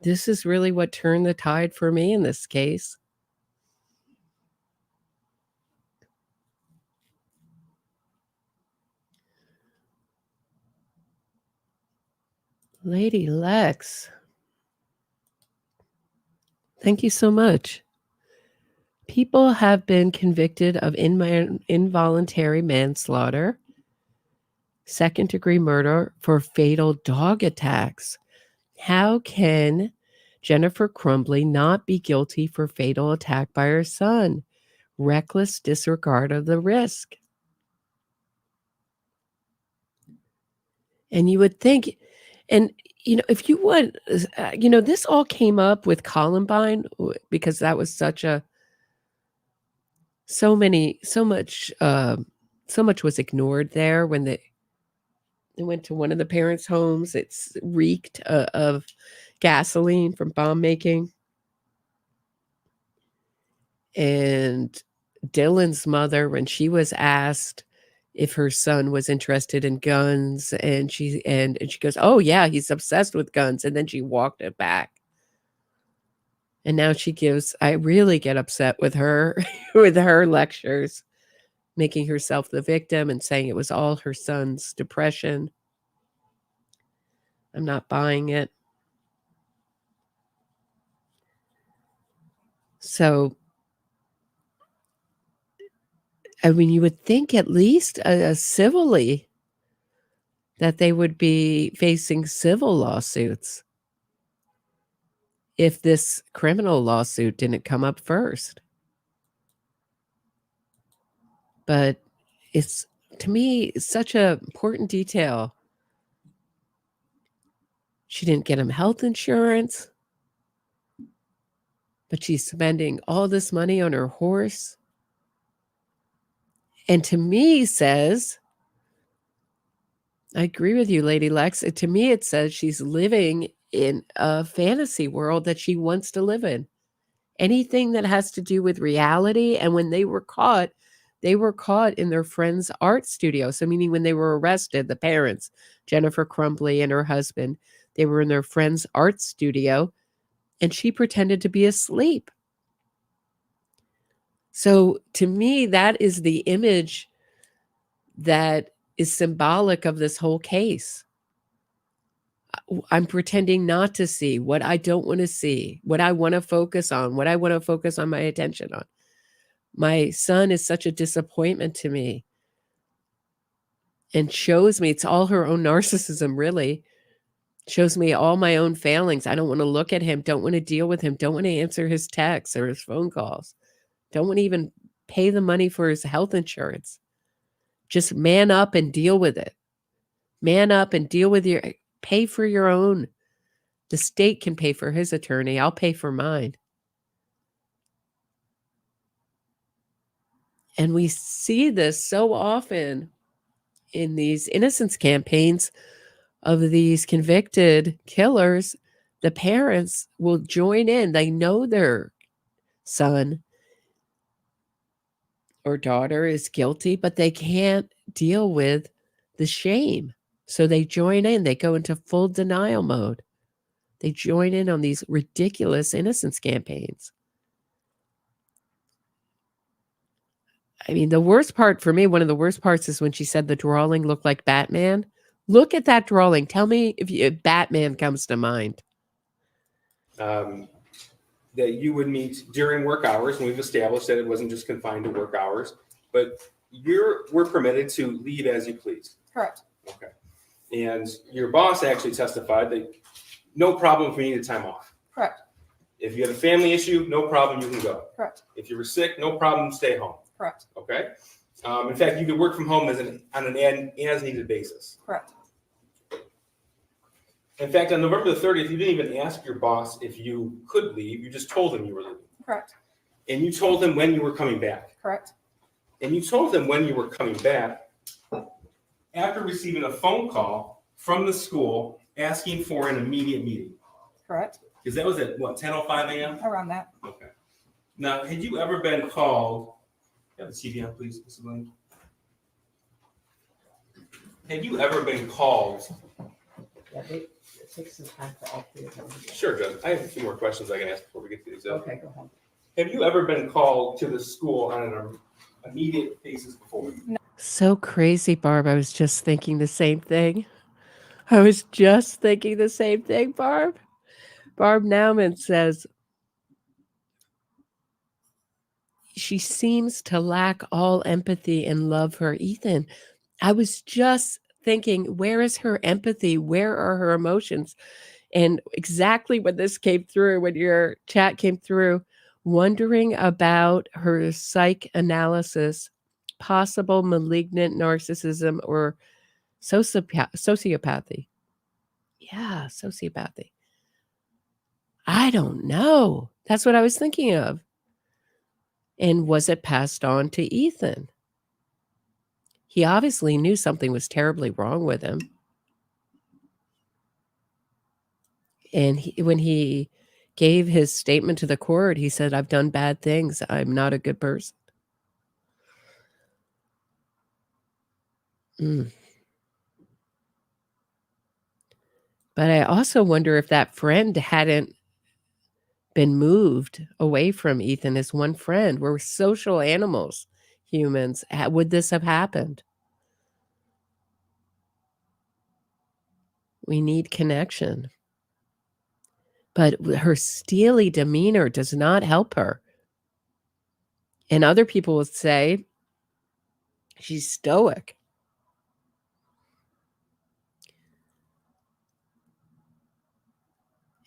This is really what turned the tide for me in this case. LadyLex. Thank you so much. People have been convicted of involuntary manslaughter, second-degree murder for fatal dog attacks. How can Jennifer Crumbley not be guilty for fatal attack by her son? Reckless disregard of the risk. And you would think, and if you would, this all came up with Columbine because that was so much was ignored there when they went to one of the parents' homes. It's reeked of gasoline from bomb making. And Dylan's mother, when she was asked if her son was interested in guns, and she goes, "Oh yeah, he's obsessed with guns," and then she walked it back. And now I really get upset with her with her lectures, making herself the victim and saying it was all her son's depression. I'm not buying it. So, I mean, you would think at least civilly that they would be facing civil lawsuits if this criminal lawsuit didn't come up first. But it's, to me, such an important detail. She didn't get him health insurance, but she's spending all this money on her horse. And to me says, I agree with you, LadyLex. To me, it says she's living in a fantasy world that she wants to live in. Anything that has to do with reality. And when they were caught in their friend's art studio. So meaning when they were arrested, the parents, Jennifer Crumbley and her husband, they were in their friend's art studio, and she pretended to be asleep. So to me, that is the image that is symbolic of this whole case. I'm pretending not to see what I don't want to see, what I want to focus on, what I want to focus on my attention on. My son is such a disappointment to me and shows me it's all her own narcissism, really. Shows me all my own failings. I don't want to look at him, don't want to deal with him, don't want to answer his texts or his phone calls, don't want to even pay the money for his health insurance. Just man up and deal with it. Man up and deal with pay for your own. The state can pay for his attorney. I'll pay for mine. And we see this so often in these innocence campaigns of these convicted killers. The parents will join in. They know their son or daughter is guilty, but they can't deal with the shame. So they join in. They go into full denial mode. They join in on these ridiculous innocence campaigns. I mean, the worst part for me, one of the worst parts is when she said the drawing looked like Batman. Look at that drawing. Tell me if Batman comes to mind. That you would meet during work hours, and we've established that it wasn't just confined to work hours, but we're permitted to leave as you please. Correct. Okay. And your boss actually testified that no problem if you needed time off. Correct. If you had a family issue, no problem, you can go. Correct. If you were sick, no problem, stay home. Correct. Okay. In fact, you could work from home on an as-needed basis. Correct. In fact, on November the 30th, you didn't even ask your boss if you could leave. You just told him you were leaving. Correct. And you told him when you were coming back. Correct. And you told him when you were coming back after receiving a phone call from the school asking for an immediate meeting. Correct. Because that was at, what, 10:05 a.m.? Around that. Okay. Now, had you ever been called, have the TV on, please, Mr. Lane. Had you ever been called? Yeah, it takes some time for all three of them. Sure, Judge. I have a few more questions I can ask before we get to these. Okay, go ahead. Have you ever been called to the school on an immediate basis before? No. So crazy, Barb. I was just thinking the same thing. Barb. Barb Nauman says, she seems to lack all empathy and love for Ethan. I was just thinking, where is her empathy? Where are her emotions? And exactly when this came through, when your chat came through, wondering about her psych analysis, possible malignant narcissism or sociopathy. Yeah, sociopathy. I don't know. That's what I was thinking of. And was it passed on to Ethan? He obviously knew something was terribly wrong with him. And when he gave his statement to the court, he said, I've done bad things. I'm not a good person. But I also wonder if that friend hadn't been moved away from Ethan as one friend. We're social animals, humans. Would this have happened? We need connection. But her steely demeanor does not help her. And other people would say she's stoic.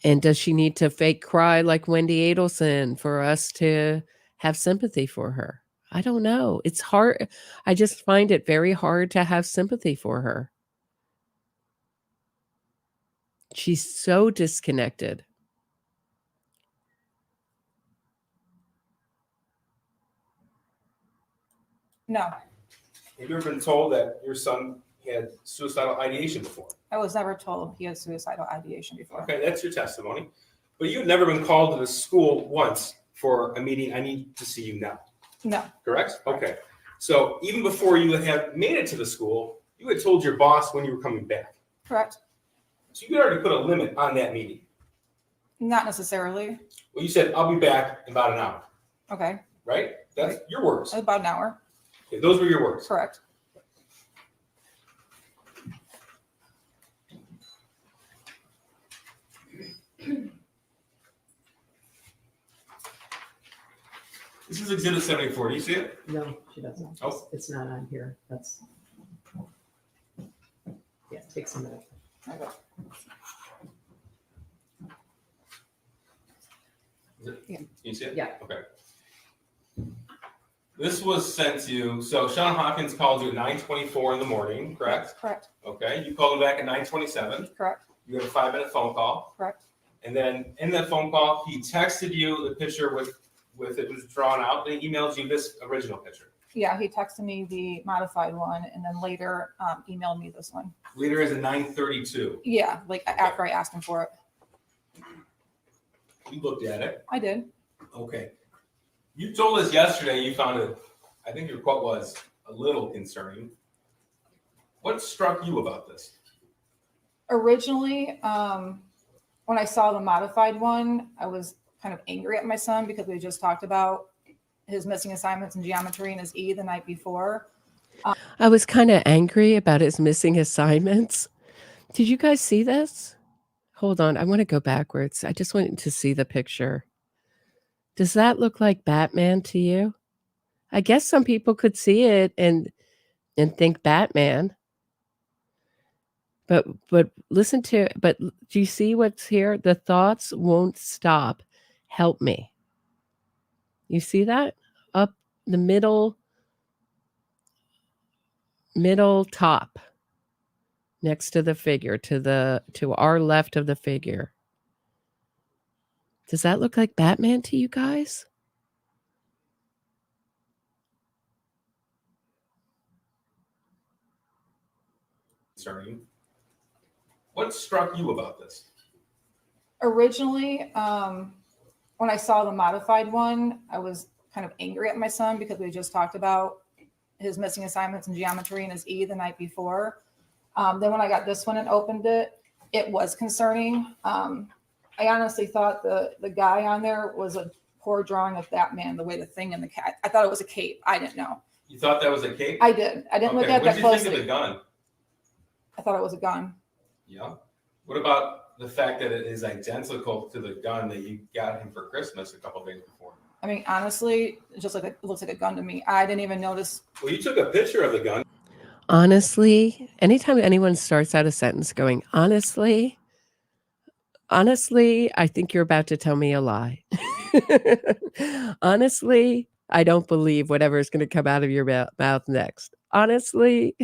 And does she need to fake cry like Wendy Adelson for us to have sympathy for her? I don't know. It's hard. I just find it very hard to have sympathy for her. She's so disconnected. No, Have you ever been told that your son had suicidal ideation before? I was never told he had suicidal ideation before. Okay, that's your testimony. But you've never been called to the school once for a meeting, I need to see you now. No. Correct? Okay. So even before you had made it to the school, you had told your boss when you were coming back. Correct. So you had already put a limit on that meeting. Not necessarily. Well, you said, I'll be back in about an hour. Okay. Right? That's your words. About an hour. Okay, those were your words. This is Exhibit 74. Do you see it? No, she doesn't. Oh. It's not on here. That's. Yeah, it takes a minute. Is it? Yeah. Can you see it? Yeah. Okay. This was sent to you. So Sean Hawkins called you at 9:24 in the morning, correct? Correct, Okay. You called him back at 9:27. correct, You had a 5-minute phone call. correct. And then in that phone call, he texted you the picture with it was drawn out, and he emailed you this original picture. Yeah, he texted me the modified one and then later emailed me this one. Later is at 9:32. Yeah, like after I asked him for it. You looked at it. I did. Okay. You told us yesterday you found it, I think your quote was a little concerning. What struck you about this? Originally, when I saw the modified one, I was kind of angry at my son because we just talked about his missing assignments in geometry and his E the night before. I was kind of angry about his missing assignments. Did you guys see this? Hold on. I want to go backwards. I just wanted to see the picture. Does that look like Batman to you? I guess some people could see it and think Batman. But listen to, but do you see what's here? The thoughts won't stop. Help me. You see that? Up the middle top next to the figure, to our left of the figure. Does that look like Batman to you guys? Concerning. What struck you about this? Originally, when I saw the modified one, I was kind of angry at my son because we just talked about his missing assignments in geometry and his E the night before. Then when I got this one and opened it, it was concerning. I honestly thought the guy on there was a poor drawing of Batman, the way the thing in the cat. I thought it was a cape. I didn't know. You thought that was a cape? I did. I didn't look at What that did you think closely. of the gun? I thought it was a gun. Yeah. What about the fact that it is identical to the gun that you got him for Christmas a couple days before? I mean, honestly, it's just like it looks like a gun to me. I didn't even notice. Well, you took a picture of the gun. Honestly, anytime anyone starts out a sentence going, honestly, I think you're about to tell me a lie. Honestly, I don't believe whatever is going to come out of your mouth next. Honestly,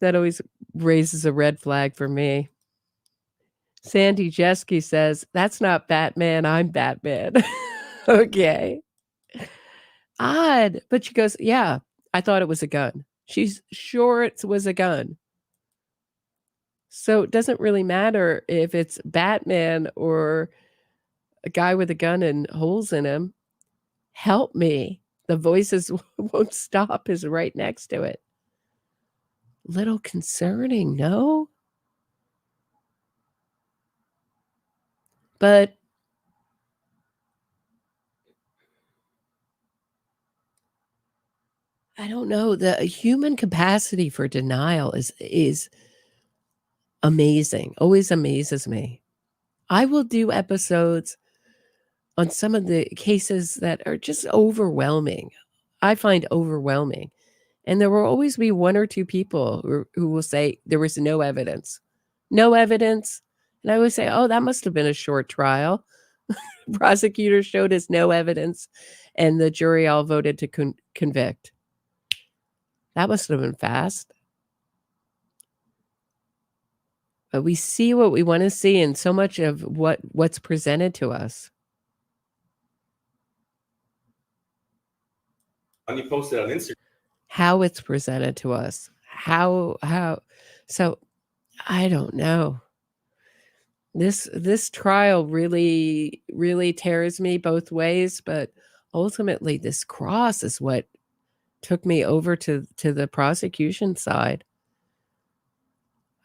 that always raises a red flag for me. Sandy Jeske says, that's not Batman, I'm Batman. Okay. Odd. But she goes, yeah, I thought it was a gun. She's sure it was a gun. So it doesn't really matter if it's Batman or a guy with a gun and holes in him. Help me. The voices won't stop is right next to it. Little concerning, no? But I don't know. The human capacity for denial is amazing. Always amazes me. I will do episodes on some of the cases that are just overwhelming. I find overwhelming. And there will always be one or two people who will say there was no evidence. No evidence. And I would say, oh, that must have been a short trial. Prosecutors showed us no evidence, and the jury all voted to convict. That must have been fast. But we see what we want to see in so much of what's presented to us. And you posted on Instagram. How it's presented to us. How so I don't know. This trial really tears me both ways, but ultimately this cross is what took me over to the prosecution side.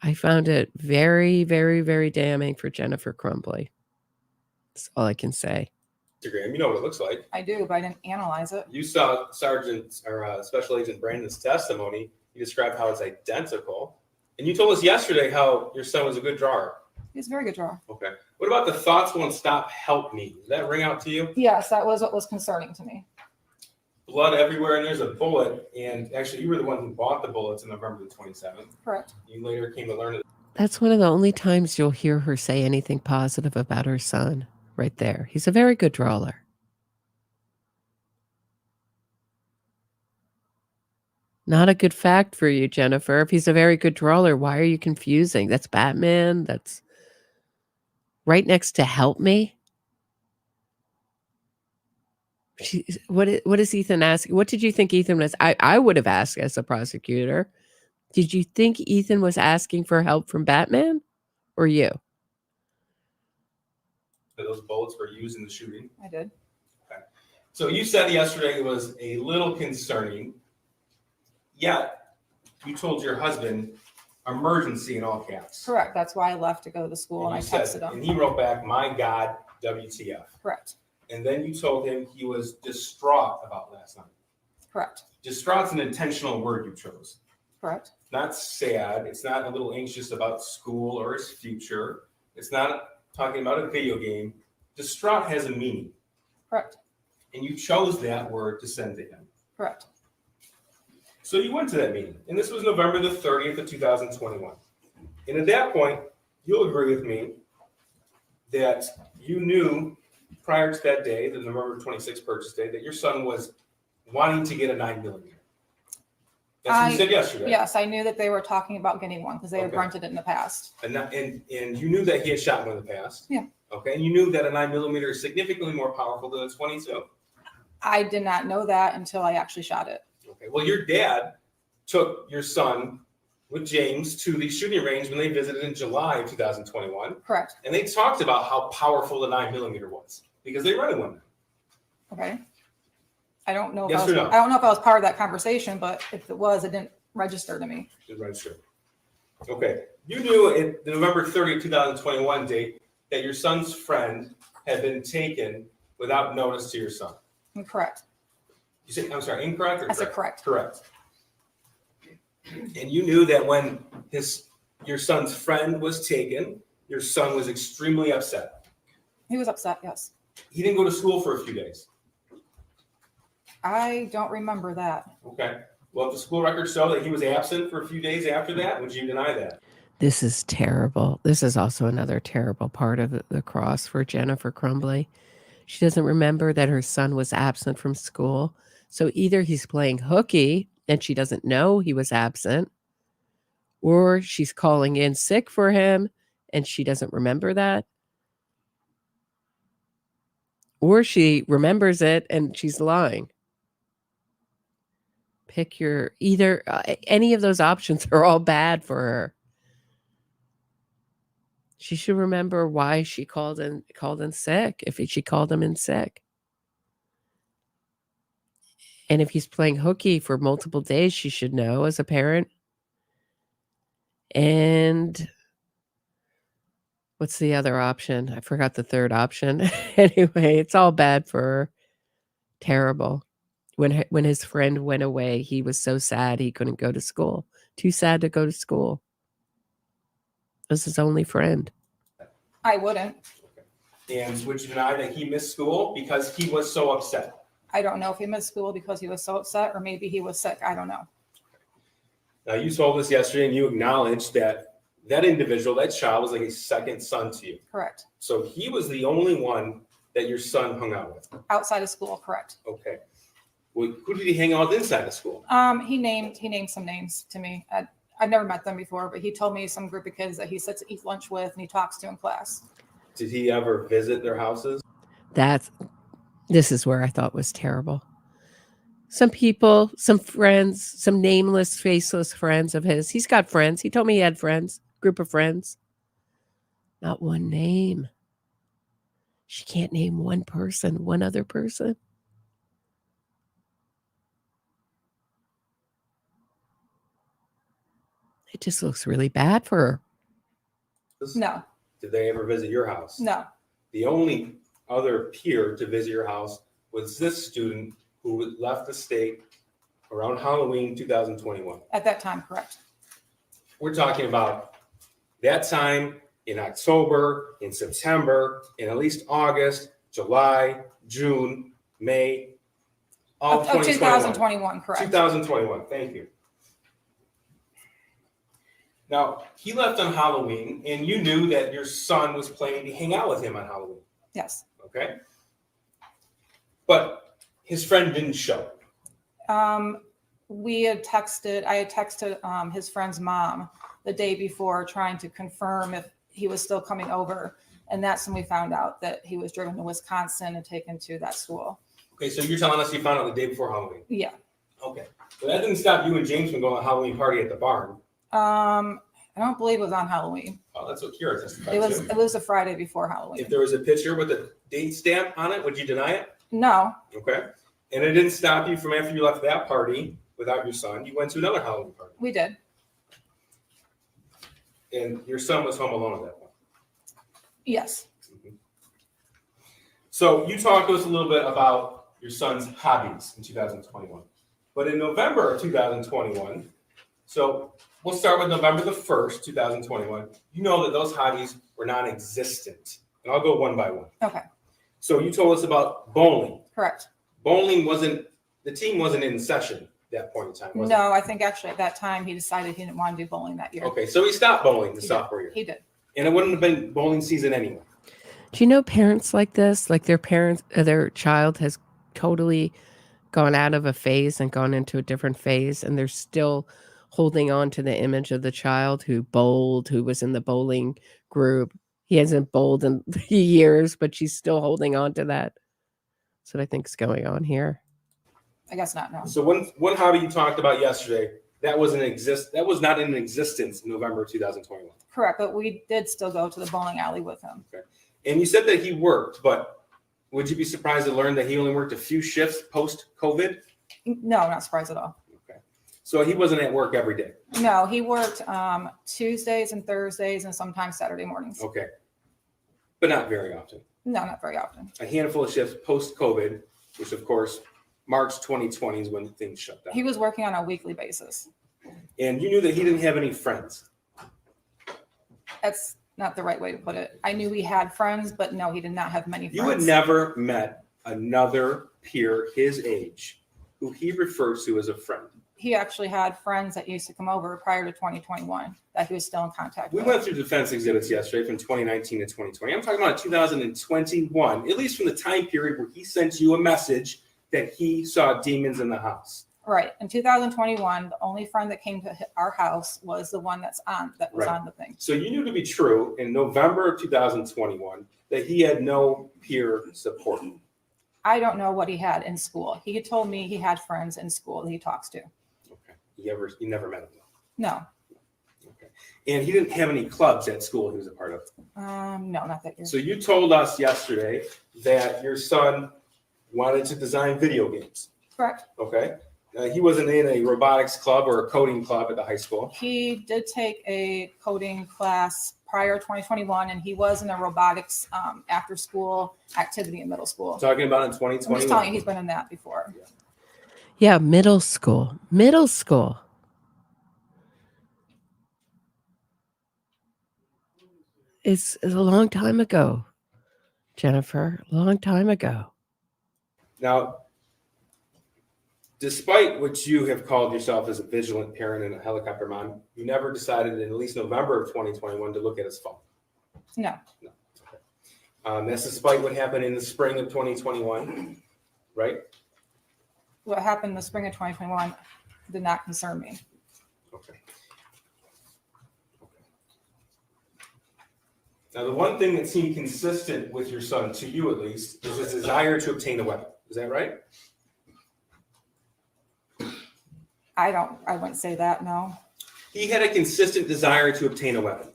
I found it very, very, very damning for Jennifer Crumbley. That's all I can say. Instagram, you know what it looks like. I do, but I didn't analyze it. You saw Sergeant or Special Agent Brandon's testimony. He described how it's identical. And you told us yesterday how your son was a good drawer. He's a very good drawer. Okay. What about the thoughts won't stop, help me? Does that ring out to you? Yes, that was what was concerning to me. Blood everywhere, and there's a bullet. And actually, you were the one who bought the bullets on November the 27th. Correct. You later came to learn that. That's one of the only times you'll hear her say anything positive about her son, right there. He's a very good drawer. Not a good fact for you, Jennifer. If he's a very good drawer, why are you confusing? That's Batman. That's right next to help me. What is Ethan asking? What did you think Ethan was? I would have asked as a prosecutor. Did you think Ethan was asking for help from Batman or you? Those bullets were used in the shooting. I did. Okay. So you said yesterday it was a little concerning. Yet you told your husband emergency in all caps. Correct. That's why I left to go to the school and I you said- texted him. And he wrote back, "My God, WTF." Correct. And then you told him he was distraught about last night. Correct. Distraught's an intentional word you chose. Correct. Not sad. It's not a little anxious about school or his future. It's not talking about a video game. Distraught has a meaning. Correct. And you chose that word to send to him. Correct. So you went to that meeting, and this was November the 30th of 2021. And at that point, you'll agree with me that you knew prior to that day, the November 26th purchase day, that your son was wanting to get a 9mm. That's what you said yesterday. Yes, I knew that they were talking about getting one because they had Okay. rented it in the past. And you knew that he had shot one in the past. Yeah. Okay, and you knew that a 9mm is significantly more powerful than a 22. I did not know that until I actually shot it. Okay, well, your dad took your son with James to the shooting range when they visited in July of 2021. Correct. And they talked about how powerful the 9mm was because they rented one. Okay. I don't know. Yes if I or was, no? I don't know if I was part of that conversation, but if it was, it didn't register to me. Didn't register. Okay, you knew at the November 30th, 2021 date that your son's friend had been taken without notice to your son. Correct. You say, I'm sorry, incorrect or I said correct. Correct. And you knew that when your son's friend was taken, your son was extremely upset. He was upset, yes. He didn't go to school for a few days. I don't remember that. Okay. Well, if the school records show that he was absent for a few days after that, would you deny that? This is terrible. This is also another terrible part of the cross for Jennifer Crumbley. She doesn't remember that her son was absent from school. So either he's playing hooky and she doesn't know he was absent, or she's calling in sick for him and she doesn't remember that, or she remembers it and she's lying. Pick your either any of those options are all bad for her. She should remember why she called in sick, if she called him in sick. And if he's playing hooky for multiple days, she should know as a parent. And what's the other option? I forgot the third option. Anyway, it's all bad for her. Terrible. When his friend went away, he was so sad he couldn't go to school. Too sad to go to school. It was his only friend. I wouldn't. And would you deny that he missed school because he was so upset? I don't know if he missed school because he was so upset or maybe he was sick. I don't know. Now, you told us yesterday and you acknowledged that that individual, that child, was like a second son to you. Correct. So he was the only one that your son hung out with. Outside of school, correct. Okay. Well, who did he hang out with inside of school? He named some names to me. I've never met them before, but he told me some group of kids that he sits to eat lunch with and he talks to in class. Did he ever visit their houses? This is where I thought was terrible. Some people, some friends, some nameless, faceless friends of his. He's got friends. He told me he had friends, group of friends. Not one name. She can't name one person, one other person. It just looks really bad for her. No. Did they ever visit your house? No. The only other peer to visit your house was this student who left the state around Halloween 2021. At that time, correct. We're talking about that time in October, in September, in at least August, July, June, May, all Of 2021. 2021, correct. 2021, thank you. Now, he left on Halloween, and you knew that your son was planning to hang out with him on Halloween, Yes. okay? But his friend didn't show. I had texted his friend's mom the day before trying to confirm if he was still coming over. And that's when we found out that he was driven to Wisconsin and taken to that school. Okay, so you're telling us you found out the day before Halloween? Yeah. Okay, but that didn't stop you and James from going to a Halloween party at the barn. I don't believe it was on Halloween. Oh, that's what Kira testified It to. was the Friday before Halloween. If there was a picture with a date stamp on it, would you deny it? No, Okay, and it didn't stop you from after you left that party without your son, you went to another Halloween party. we did. And your son was home alone at that point. Yes. So you talked to us a little bit about your son's hobbies in 2021. But in November of 2021, so we'll start with November the 1st, 2021. You know that those hobbies were non-existent. And I'll go one by one. Okay. So you told us about bowling. Correct. Bowling the team wasn't in session at that point in time, was it? No, I think actually at that time he decided he didn't want to do bowling that year. Okay, so he stopped bowling the He sophomore year. He did. And it wouldn't have been bowling season anyway. Do you know parents like this? Like their child has totally gone out of a phase and gone into a different phase, and they're still holding on to the image of the child who bowled, who was in the bowling group. He hasn't bowled in years, but she's still holding on to that. That's what I think is going on here. I guess not, no. So one hobby you talked about yesterday, that was not in existence in November of 2021. Correct, but we did still go to the bowling alley with him. Okay. And you said that he worked, but would you be surprised to learn that he only worked a few shifts post-COVID? No, not surprised at all. Okay. So he wasn't at work every day? No, he worked Tuesdays and Thursdays and sometimes Saturday mornings. Okay. But not very often. No, not very often. A handful of shifts post-COVID, which of course, March 2020 is when things shut down. He was working on a weekly basis. And you knew that he didn't have any friends. That's not the right way to put it. I knew he had friends, but no, he did not have many friends. You had never met another peer his age who he refers to as a friend. He actually had friends that used to come over prior to 2021 that he was still in contact We with. went through defense exhibits yesterday from 2019 to 2020. I'm talking about 2021, at least from the time period where he sent you a message that he saw demons in the house. Right. In 2021, the only friend that came to our house was the one that was Right. on the thing. So you knew to be true in November of 2021 that he had no peer support. I don't know what he had in school. He had told me he had friends in school that he talks to. Okay. You never met him though. No. Okay. And he didn't have any clubs at school he was a part of. No, not that year. So you told us yesterday that your son wanted to design video games. Correct. Okay. He wasn't in a robotics club or a coding club at the high school. He did take a coding class prior to 2021, and he was in a robotics after school activity in middle school. Talking about in I'm 2021. just telling you, he's been in that before. Yeah, middle school. Middle school. It's a long time ago, Jennifer. A long time ago. Now, despite what you have called yourself as a vigilant parent and a helicopter mom, you never decided in at least November of 2021 to look at his phone. No. Okay. That's despite what happened in the spring of 2021, right? What happened in the spring of 2021 did not concern me. Okay. Now, the one thing that seemed consistent with your son, to you at least, is his desire to obtain a weapon. Is that right? I wouldn't say that, no. He had a consistent desire to obtain a weapon.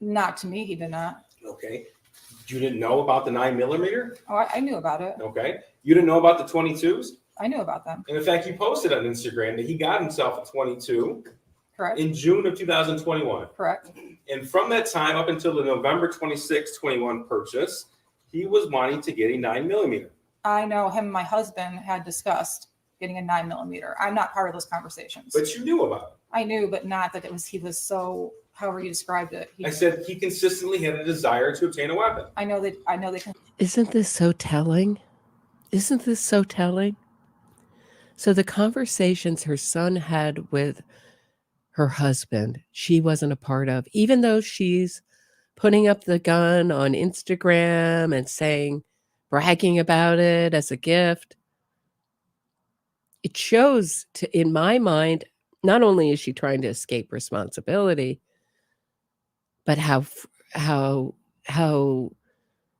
Not to me, he did not. Okay. You didn't know about the 9mm? Oh, I knew about it. Okay. You didn't know about the 22s? I knew about them. And in fact, you posted on Instagram that he got himself a 22 Correct. in June of 2021. Correct. And from that time up until the November 26, 21 purchase, he was wanting to get a 9mm. I know him and my husband had discussed getting a 9mm. I'm not part of those conversations. But you knew about I knew, but not that he was so, however you described it. I said he consistently had a desire to obtain a weapon. I know they can. Isn't this so telling? Isn't this so telling? So the conversations her son had with her husband, she wasn't a part of, even though she's putting up the gun on Instagram and bragging about it as a gift. It shows, in my mind, not only is she trying to escape responsibility, but how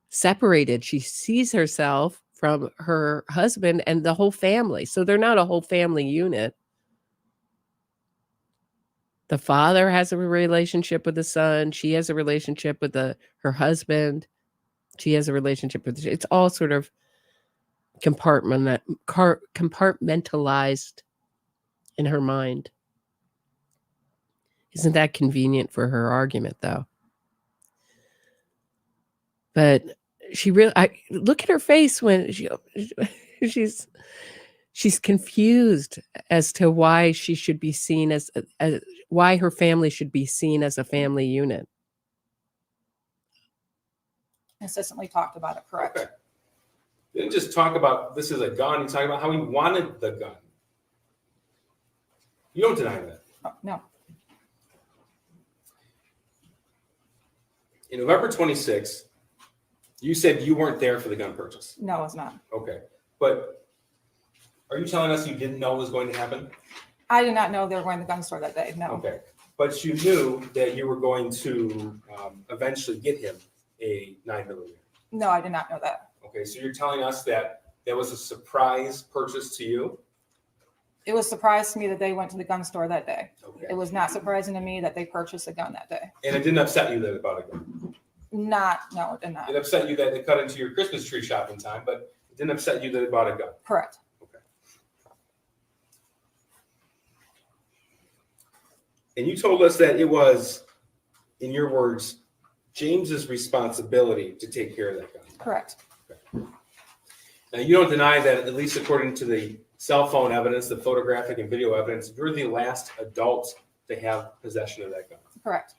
separated she sees herself from her husband and the whole family. So they're not a whole family unit. The father has a relationship with the son. She has a relationship with her husband. She has a relationship with, it's all sort of compartmentalized in her mind. Isn't that convenient for her argument, though? But look at her face when she's confused as to why she should be seen as why her family should be seen as a family unit. Consistently talked about it, correct? Okay. Didn't just talk about this is a gun. He's talking about how he wanted the gun. You don't deny that. Oh, no. In November 26th, you said you weren't there for the gun purchase. No, it's not. Okay. But are you telling us you didn't know it was going to happen? I did not know they were going to the gun store that day. No. Okay. But you knew that you were going to eventually get him a 9mm. No, I did not know that. Okay. So you're telling us that was a surprise purchase to you? It was a surprise to me that they went to the gun store that day. Okay. It was not surprising to me that they purchased a gun that day. And it didn't upset you that it bought a gun? No, it did not. It upset you that it cut into your Christmas tree shopping time, but it didn't upset you that it bought a gun? Correct. Okay. And you told us that it was, in your words, James's responsibility to take care of that gun. Correct. Okay. Now, you don't deny that, at least according to the cell phone evidence, the photographic and video evidence, you're the last adult to have possession of that gun. Correct.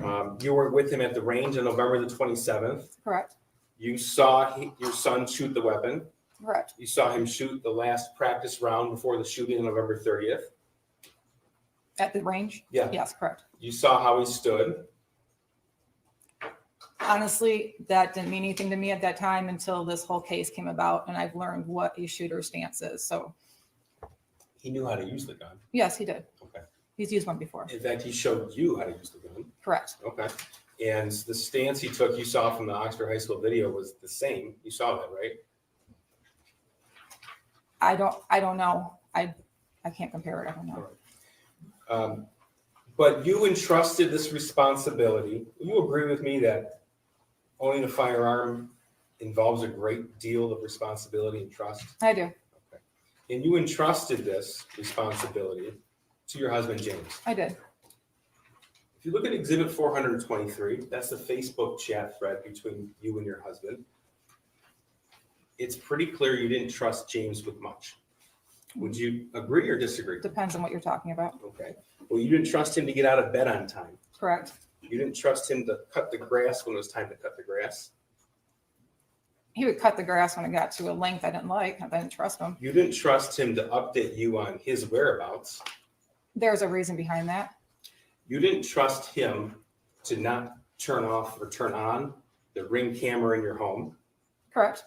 Okay. You were with him at the range on November the 27th. Correct. You saw your son shoot the weapon. Correct. You saw him shoot the last practice round before the shooting on November 30th. At the range? Yeah. Yes, correct. You saw how he stood. Honestly, that didn't mean anything to me at that time until this whole case came about, and I've learned what a shooter's stance is. So He knew how to use the gun. yes, he did. Okay. He's used one before. In fact, he showed you how to use the gun. Correct. Okay. And the stance he took, you saw from the Oxford High School video, was the same. You saw that, right? I don't know. I can't compare it. I don't know. But you entrusted this responsibility. You agree with me that owning a firearm involves a great deal of responsibility and trust? I do. Okay. And you entrusted this responsibility to your husband, James. I did. If you look at Exhibit 423, that's the Facebook chat thread between you and your husband. It's pretty clear you didn't trust James with much. Would you agree or disagree? Depends on what you're talking about. Okay. Well, you didn't trust him to get out of bed on time. Correct. You didn't trust him to cut the grass when it was time to cut the grass. He would cut the grass when it got to a length I didn't like. I didn't trust him. You didn't trust him to update you on his whereabouts. There's a reason behind that. You didn't trust him to not turn off or turn on the Ring camera in your home. Correct.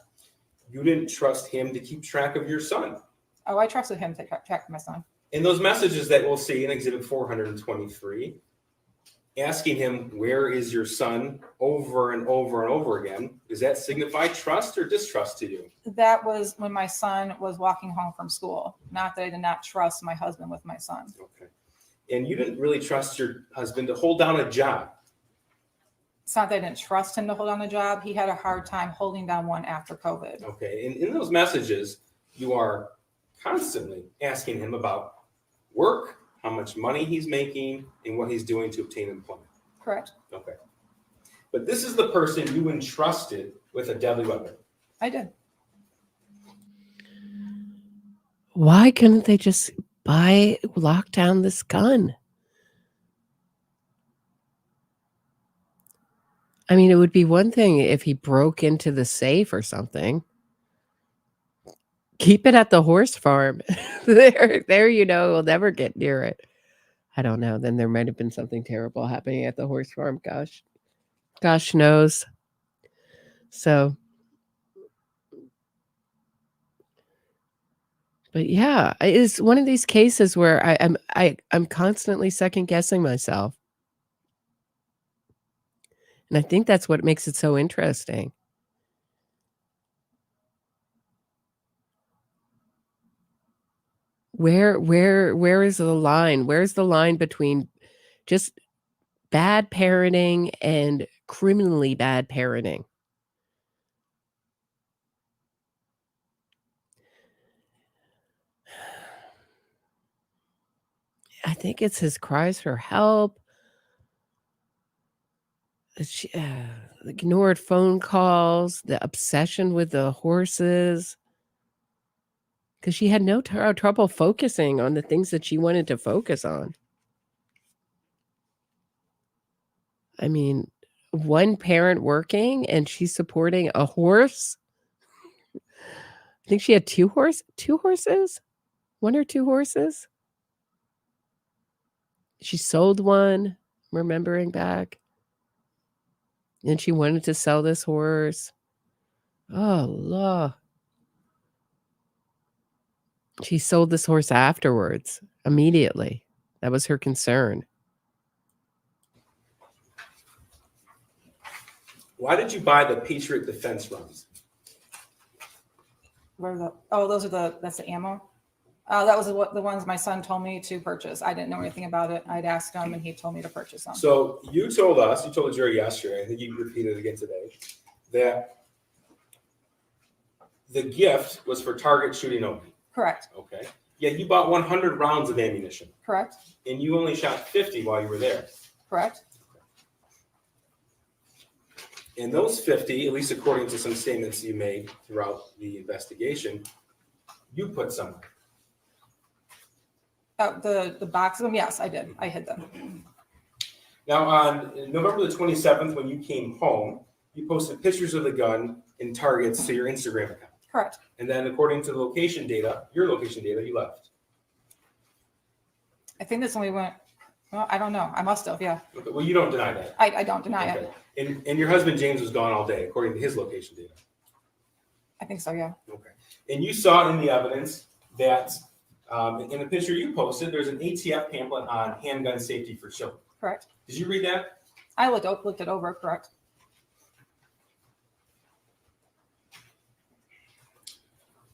You didn't trust him to keep track of your son. Oh, I trusted him to track my son. In those messages that we'll see in Exhibit 423, asking him, where is your son, over and over and over again, does that signify trust or distrust to you? That was when my son was walking home from school. Not that I did not trust my husband with my son. Okay. And you didn't really trust your husband to hold down a job. It's not that I didn't trust him to hold down a job. He had a hard time holding down one after COVID. Okay. And in those messages, you are constantly asking him about work, how much money he's making, and what he's doing to obtain employment. Correct. Okay. But this is the person you entrusted with a deadly weapon. I did. Why couldn't they just lock down this gun? I mean, it would be one thing if he broke into the safe or something. Keep it at the horse farm. there, we'll never get near it. I don't know. Then there might have been something terrible happening at the horse farm. Gosh knows. So, but yeah, it's one of these cases where I'm constantly second guessing myself. And I think that's what makes it so interesting. Where is the line? Where's the line between just bad parenting and criminally bad parenting? I think it's his cries for help. Ignored phone calls, the obsession with the horses. Because she had no trouble focusing on the things that she wanted to focus on. I mean, one parent working and she's supporting a horse. I think she had two horses, one or two horses. She sold one, remembering back. And she wanted to sell this horse. Oh, Lord. She sold this horse afterwards, immediately. That was her concern. Why did you buy the Patriot defense rounds? Where are the? Oh, that's the ammo. That was the ones my son told me to purchase. I didn't know anything about it. I'd asked him, and he told me to purchase them. So you told the jury yesterday, I think you repeated it again today, that the gift was for target shooting only. Correct. Okay. Yet you bought 100 rounds of ammunition. Correct. And you only shot 50 while you were there. Correct. And those 50, at least according to some statements you made throughout the investigation, you put somewhere. The box of them, yes, I did. I hid them. Now, on November the 27th, when you came home, you posted pictures of the gun and targets to your Instagram account. Correct. And then, according to the location data, your location data, you left. I think this only went. Well, I don't know. I must have. Yeah. Okay, well, you don't deny that. I don't deny it. And your husband James was gone all day, according to his location data. I think so. Yeah. Okay. And you saw in the evidence that in the picture you posted, there's an ATF pamphlet on handgun safety for children. Correct. Did you read that? I looked it over. Correct.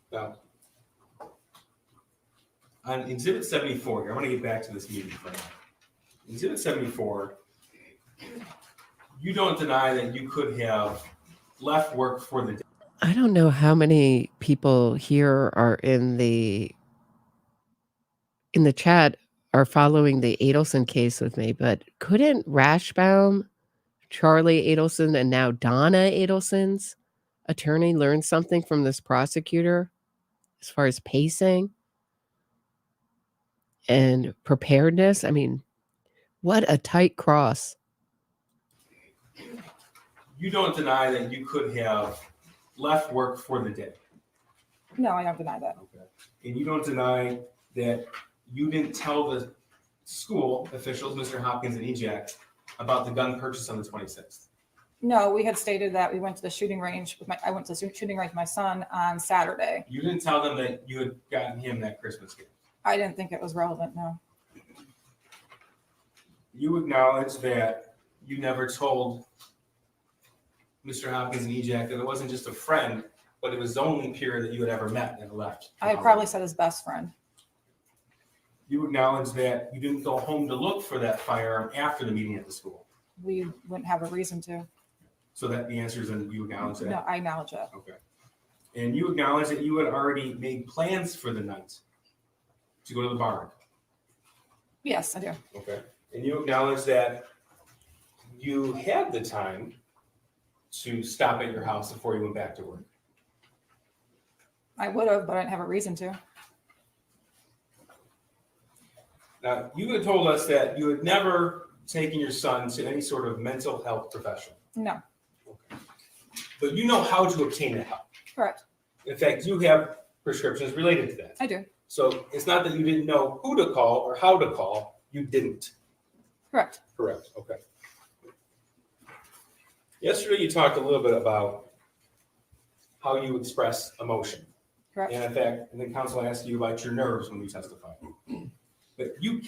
Now, on Exhibit 74 here, I want to get back to this meeting for now. Exhibit 74, you don't deny that you could have left work for the day. I don't know how many people here are in the chat are following the Adelson case with me, but couldn't Rashbaum, Charlie Adelson, and now Donna Adelson's attorney learn something from this prosecutor as far as pacing and preparedness? I mean, what a tight cross. You don't deny that you could have left work for the day. No, I don't deny that. Okay. And you don't deny that you didn't tell the school officials, Mr. Hopkins and EJAC, about the gun purchase on the 26th. No, we had stated that we went to the shooting range I went to the shooting range with my son on Saturday. You didn't tell them that you had gotten him that Christmas gift. I didn't think it was relevant. No. You acknowledge that you never told Mr. Hopkins and EJAC that it wasn't just a friend, but it was the only peer that you had ever met and left. I probably said his best friend. You acknowledge that you didn't go home to look for that firearm after the meeting at the school. We wouldn't have a reason to. So that the answer is, and you acknowledge that? No, I acknowledge that. Okay. And you acknowledge that you had already made plans for the night to go to the barn. Yes, I do. Okay. And you acknowledge that you had the time to stop at your house before you went back to work. I would have, but I didn't have a reason to. Now, you had told us that you had never taken your son to any sort of mental health professional, No, but you know how to obtain that help. correct. In fact, you have prescriptions related to that. I do. So it's not that you didn't know who to call or how to call, you didn't. Correct. Correct, okay. Yesterday, you talked a little bit about how you express emotion. Correct. And in fact, and then counsel asked you about your nerves when you testify. But you're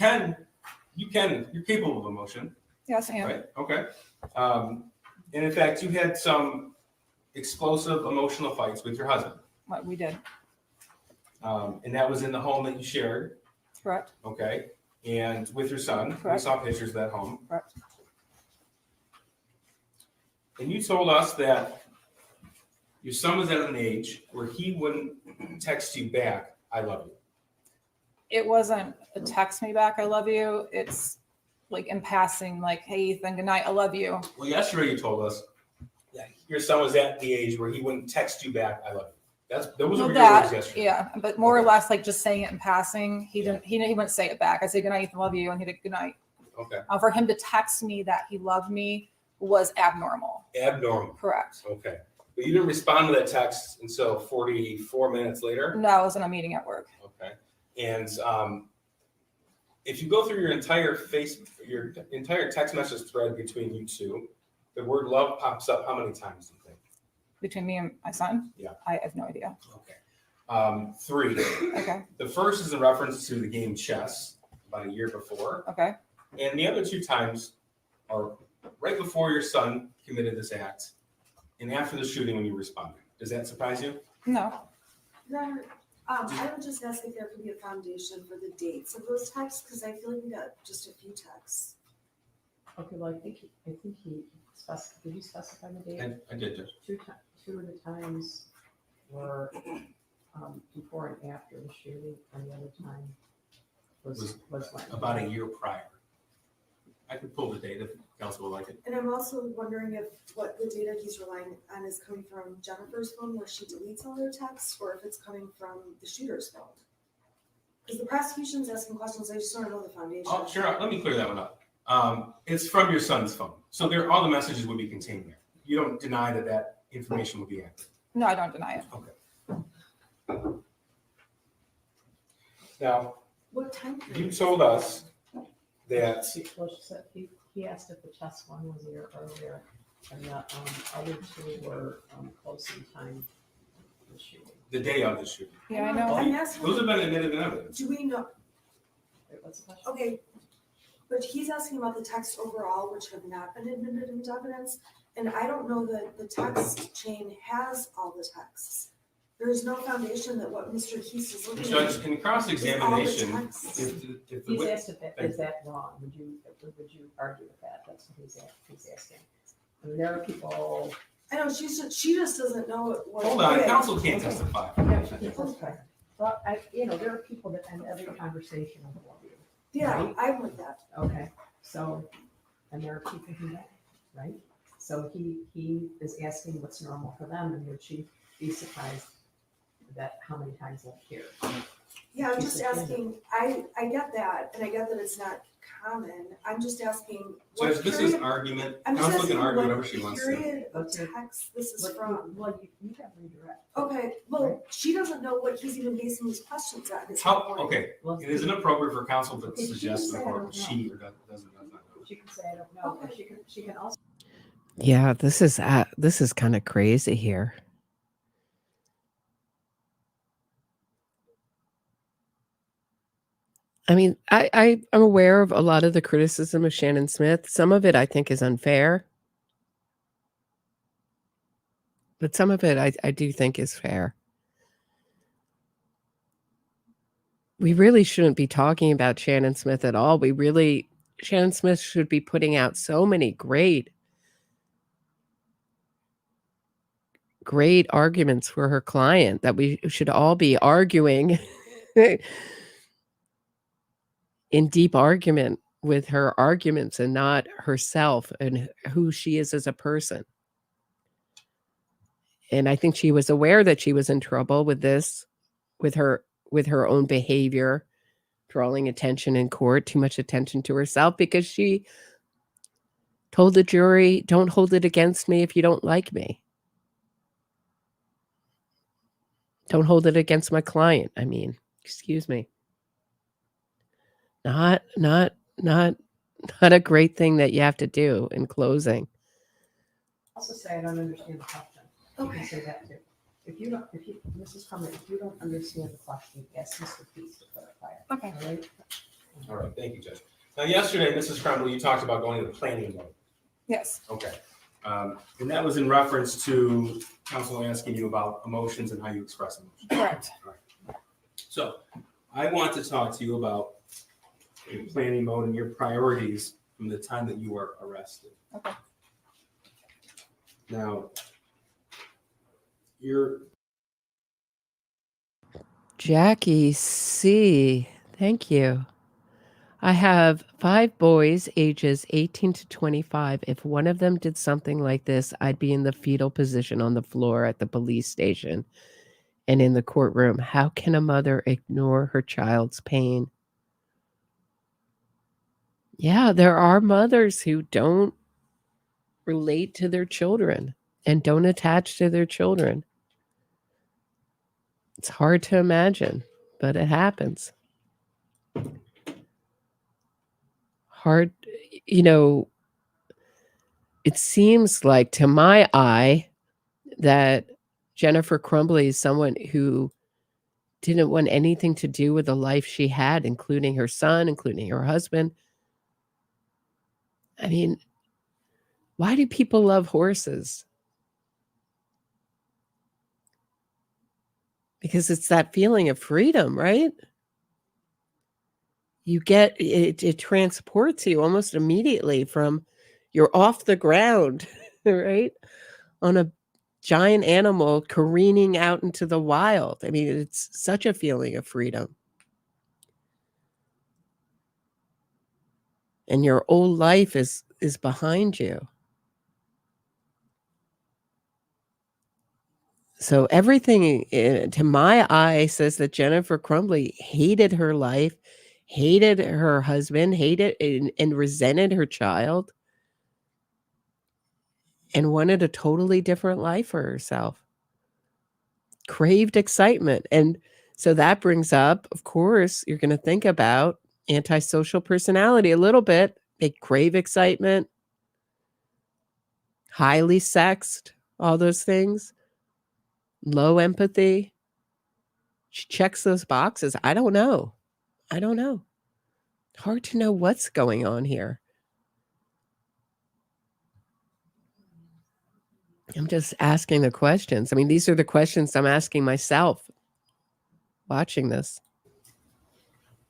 capable of emotion, Yes, I am. right? Okay. And in fact, you had some explosive emotional fights with your husband. What we did. And that was in the home that you shared, Correct. okay? And with your son, we Correct. saw pictures of that home. Correct. And you told us that your son was at an age where he wouldn't text you back, I love you. It wasn't a text me back, I love you. It's like in passing, like, hey, Ethan, good night, I love you. Well, yesterday you told us that your son was at the age where he wouldn't text you back, I love you. Those Well, were your words that, yesterday. yeah, but more or Okay. less like just saying it in passing. He wouldn't say it back. I say good night, Ethan, love you, and he did good night. Okay. For him to text me that he loved me was abnormal. Abnormal. Correct. Okay. But you didn't respond to that text until 44 minutes later? No, I was in a meeting at work. Okay. And if you go through your entire text message thread between you two, the word love pops up how many times do you think? Between me and my son? Yeah. I have no idea. Okay. 3. Okay. The first is in reference to the game chess about a year before. Okay. And the other 2 times are right before your son committed this act and after the shooting when you responded. Does that surprise you? No. Robert, I would just ask if there could be a foundation for the dates of those texts, because I feel like we got just a few texts. Okay, well, I think he specified, did you specify the date? I did, Judge. 2 of the times were before and after the shooting, and the other time was when? About a year prior. I could pull the date if council would like it. And I'm also wondering if what the data he's relying on is coming from Jennifer's phone where she deletes all her texts, or if it's coming from the shooter's phone. Because the prosecution's asking questions, I just want to know the foundation. Oh, sure. Let me clear that one up. It's from your son's phone. So all the messages would be contained there. You don't deny that information would be accurate. No, I don't deny it. Okay. Now, What time period? you told us that Well, she said he asked if the chess one was a year earlier, and the other 2 were close in time to the shooting. the day of the shooting. Yeah, I know. I'm asking, Those have been admitted in evidence. do we know? Wait, what's the question? Okay, but he's asking about the text overall, which have not been admitted into evidence, and I don't know that the text chain has all the texts. There is no foundation that what Mr. Kayce is looking Judge, at. in cross-examination, All the texts. if the He's wit- asked if that, is that wrong? Would you argue with that? That's what he's asking. I mean, there are people. I know, she just doesn't know what. hold on, okay. counsel can't testify. Yeah, she can testify. Well, there are people that end every conversation with one of you. Yeah, Right? I'm with that. Okay, so, and there are people who don't, right? So he is asking what's normal for them, and would she be surprised that how many times they'll hear? Yeah, I'm just asking, I get that, and I get that it's not common. I'm just asking. what Judge, this is period- argument. I'm just Counsel can asking argue what whatever she wants to. period of text this is from. Well, you have redirect. Okay, well, she doesn't know what he's even basing these questions on. is How, my point. okay, Well, it is inappropriate for counsel to Okay, she suggest can that say, I don't know. she or does not know. She can say, I don't know, but she can also. Yeah, this is kind of crazy here. I mean, I'm aware of a lot of the criticism of Shannon Smith. Some of it I think is unfair, but some of it I do think is fair. We really shouldn't be talking about Shannon Smith at all. Shannon Smith should be putting out so many great arguments for her client that we should all be arguing in deep argument with her arguments and not herself and who she is as a person. And I think she was aware that she was in trouble with this, with her own behavior drawing attention in court, too much attention to herself, because she told the jury, don't hold it against me if you don't like me. Don't hold it against my client. I mean, excuse me. Not a great thing that you have to do in closing. Also say I don't understand the question. You can say that too. If you, Mrs. Crumbley, if you don't understand the question, ask Mr. Kayce to clarify it. Okay. All right? All right, thank you, Judge. Now, yesterday, Mrs. Crumbley, you talked about going to planning mode. Yes. Okay. And that was in reference to counsel asking you about emotions and how you express emotions. Correct. All right. So I want to talk to you about your planning mode and your priorities from the time that you were arrested. Okay. Now, you're Jackie C. Thank you. I have 5 boys ages 18 to 25. If one of them did something like this, I'd be in the fetal position on the floor at the police station and in the courtroom. How can a mother ignore her child's pain? Yeah, there are mothers who don't relate to their children and don't attach to their children. It's hard to imagine, but it happens. Hard, it seems like to my eye that Jennifer Crumbley is someone who didn't want anything to do with the life she had, including her son, including her husband. I mean, why do people love horses? Because it's that feeling of freedom, right? You get it transports you almost immediately from you're off the ground, right? On a giant animal careening out into the wild. I mean, it's such a feeling of freedom. And your old life is behind you. So everything to my eye says that Jennifer Crumbley hated her life, hated her husband, hated and resented her child, and wanted a totally different life for herself. Craved excitement. And so that brings up, of course, you're going to think about antisocial personality a little bit. They crave excitement, highly sexed, all those things. Low empathy. She checks those boxes. I don't know. Hard to know what's going on here. I'm just asking the questions. I mean, these are the questions I'm asking myself watching this.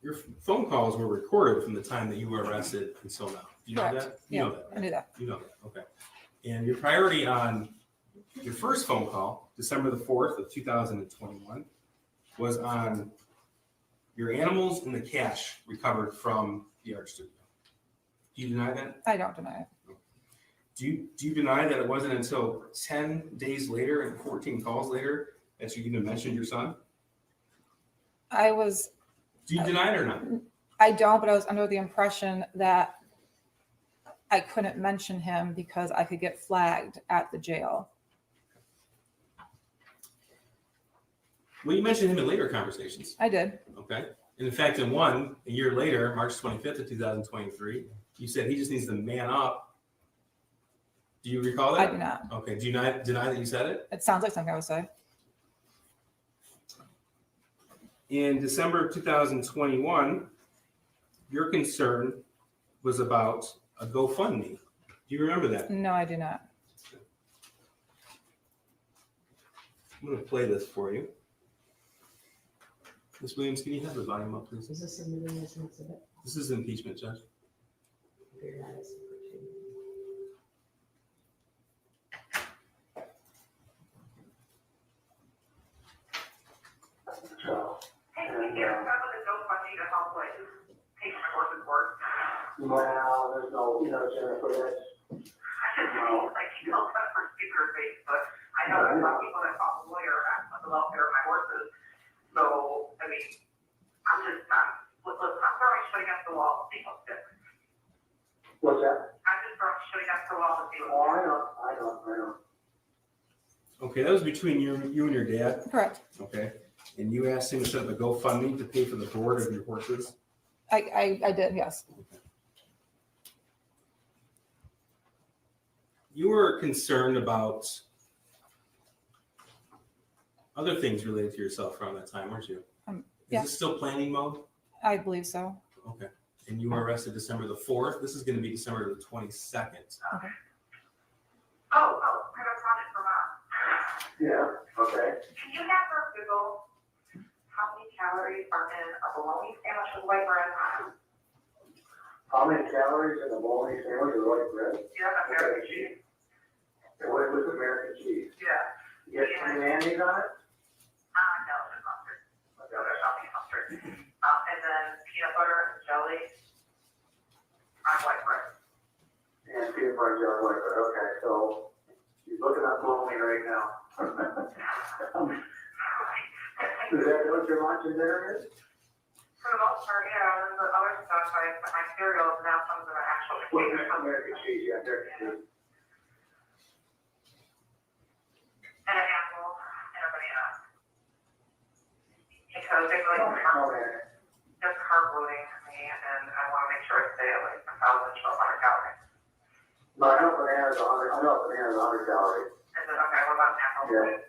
Your phone calls were recorded from the time that you were arrested until now. Do you know Correct. that? You know that, right? I knew that. You know that, okay. And your priority on your first phone call, December the 4th of 2021, was on your animals and the cash recovered from the art studio. Do you deny that? I don't deny it. Do you deny that it wasn't until 10 days later and 14 calls later that you even mentioned your son? Do you deny it or not? I don't, but I was under the impression that I couldn't mention him because I could get flagged at the jail. Well, you mentioned him in later conversations. I did. Okay. And in fact, in one, a year later, March 25th of 2023, you said he just needs to man up. Do you recall that? I do not. Okay. Do you deny that you said it? It sounds like something I would say. In December of 2021, your concern was about a GoFundMe. Do you remember that? No, I do not. I'm going to play this for you. Ms. Williams, can you have the volume up, please? Is this submitted as an exhibit? This is impeachment, Judge. Very nice. Well, there's no, Jennifer, that's. I should know, like, for speaker Facebook. I know there's a lot of people that call the lawyer about the welfare of my horses. So, I mean, I'm just not, listen, What's that? I'm just showing up for a while to see Oh, what. I know. Okay, that was between you and your dad, Correct. okay? And you asked him to set up a GoFundMe to pay for the board of your horses? I did, yes. You were concerned about other things related to yourself around that time, weren't you? Is yeah. this still planning mode? I believe so. Okay. And you were arrested December the 4th. This is going to be December the 22nd. Okay. Oh, I got it for mom. Yeah, okay. Can you have her Google how many calories are in a bologna sandwich with white bread? How many calories in a bologna sandwich with white bread? Yeah, American cheese. And what with American cheese? Yeah. You get some mayonnaise on it? No, there's mustard. No, there's nothing mustard. And then peanut butter and jelly on white bread. And peanut butter and jelly white bread, okay, so she's looking up bologna right now. Is that what your lunch and dinner is? For the most part, yeah, and the other stuff, my cereal now comes in an actual Well, container. American cheese, yeah, American cheese. And an apple and a banana. Because they really just carb loading me, and I want to make sure I stay at like 1,000 to 100 calories. No, I know bananas are 100 calories. Is it okay? What about an apple? Yeah.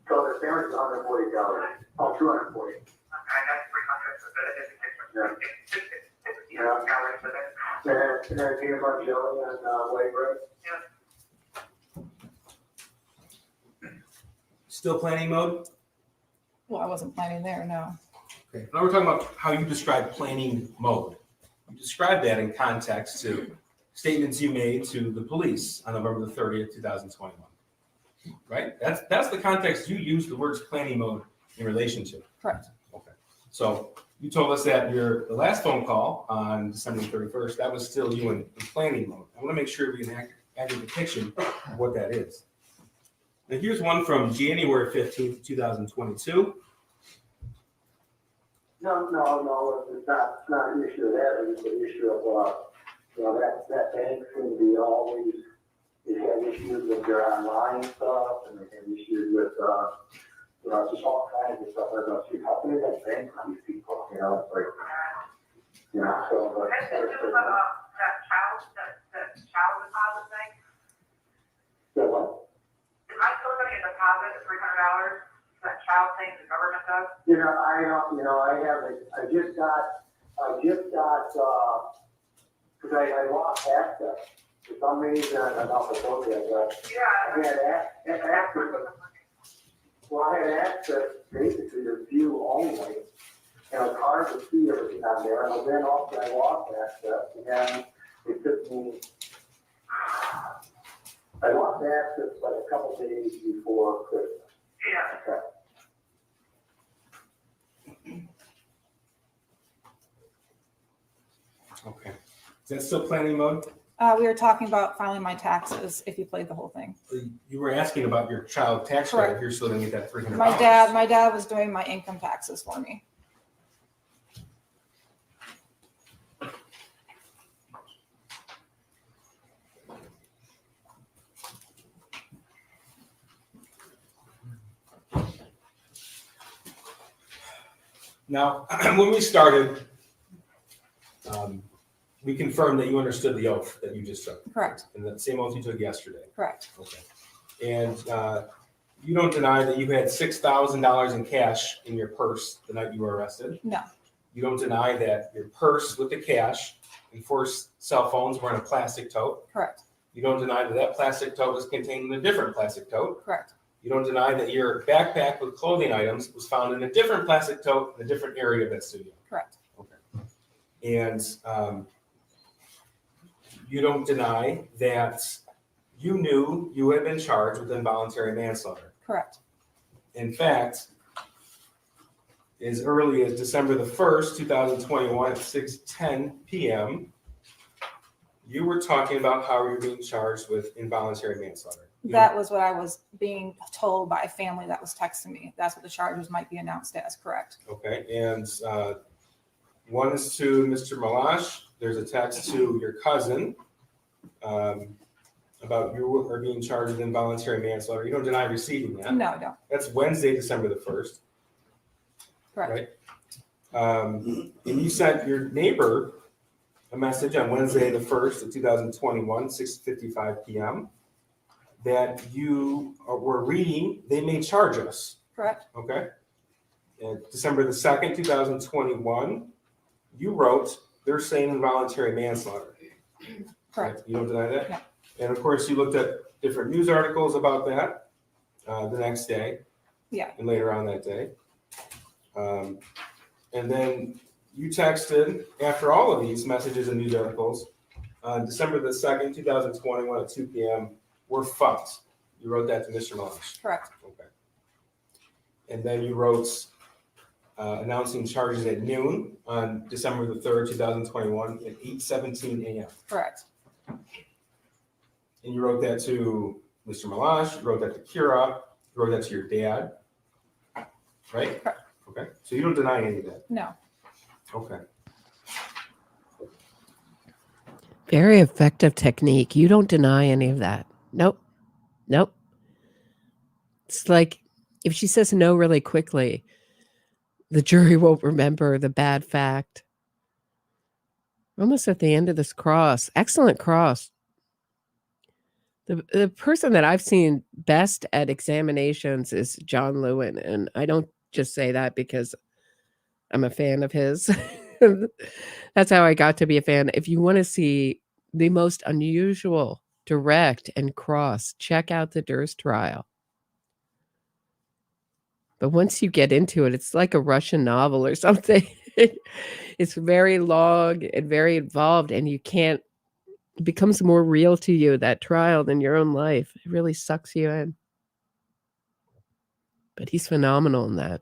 So the sandwich is 140 calories. Oh, 240. Okay, I got 300, so that is 600. Yeah. Calories with it. And then peanut butter jelly and white bread. Yeah. Still planning mode? Well, I wasn't planning there, no. Okay. Now we're talking about how you describe planning mode. You described that in context to statements you made to the police on November the 30th, 2021. Right? That's the context you used the words planning mode in relation to. Correct. Okay. So you told us that the last phone call on December 31st, that was still you in planning mode. I want to make sure we can add a depiction of what that is. Now here's one from January 15th, 2022. No, it's not an issue of that, it's an issue of, that bank's gonna be always, they have issues with their online stuff, and they have issues with, just all kinds of stuff, I don't see, how can that bank on these people, it's like, so. Has to do with that child deposit thing? So what? Am I still getting a deposit of $300? That child thing the government does? I just got, cause I lost access. For some reason, I don't know if I told you that, I had access. Well, I had access basically to view only, and it was hard to see everything on there, and then also I lost access, and it took me, I lost access like a couple days before Christmas. Yeah. Okay. Okay. Is that still planning mode? We were talking about filing my taxes if you played the whole thing. You were asking about your child tax Correct. credit. You're still going to get that $300. My dad was doing my income taxes for me. Now, when we started, we confirmed that you understood the oath that you just took. Correct. And the same oath you took yesterday. Correct. Okay. And you don't deny that you had $6,000 in cash in your purse the night you were arrested. No. You don't deny that your purse with the cash and 4 cell phones were in a plastic tote. Correct. You don't deny that that plastic tote was contained in a different plastic tote. Correct. You don't deny that your backpack with clothing items was found in a different plastic tote in a different area of that studio. Correct. Okay. And you don't deny that you knew you had been charged with involuntary manslaughter. Correct. In fact, as early as December the 1st, 2021 at 6:10 p.m., you were talking about how you were being charged with involuntary manslaughter. That was what I was being told by a family that was texting me. That's what the charges might be announced as, correct? Okay, and One is to Mr. Malash. There's a text to your cousin about you are being charged with involuntary manslaughter. You don't deny receiving that. No, I don't. That's Wednesday, December the 1st. Correct. Right? And you sent your neighbor a message on Wednesday, the 1st of 2021, 6:55 p.m. that you were reading, they may charge us. Correct. Okay. And December the 2nd, 2021, you wrote, they're saying involuntary manslaughter. Correct. You don't deny that? No. And of course, you looked at different news articles about that the next day. Yeah. And later on that day. And then you texted, after all of these messages and news articles, on December the 2nd, 2021 at 2 p.m., we're fucked. You wrote that to Mr. Malash. Correct. Okay. And then you wrote announcing charges at noon on December the 3rd, 2021 at 8:17 a.m. Correct. And you wrote that to Mr. Malash, you wrote that to Kira, you wrote that to your dad, right? Correct. Okay. So you don't deny any of that? No. Okay. Very effective technique. You don't deny any of that. Nope. Nope. It's like if she says no really quickly, the jury won't remember the bad fact. We're almost at the end of this cross. Excellent cross. The person that I've seen best at examinations is John Lewin. And I don't just say that because I'm a fan of his. That's how I got to be a fan. If you want to see the most unusual, direct, and cross, check out the Durst trial. But once you get into it, it's like a Russian novel or something. It's very long and very involved, and it becomes more real to you, that trial, than your own life. It really sucks you in. But he's phenomenal in that.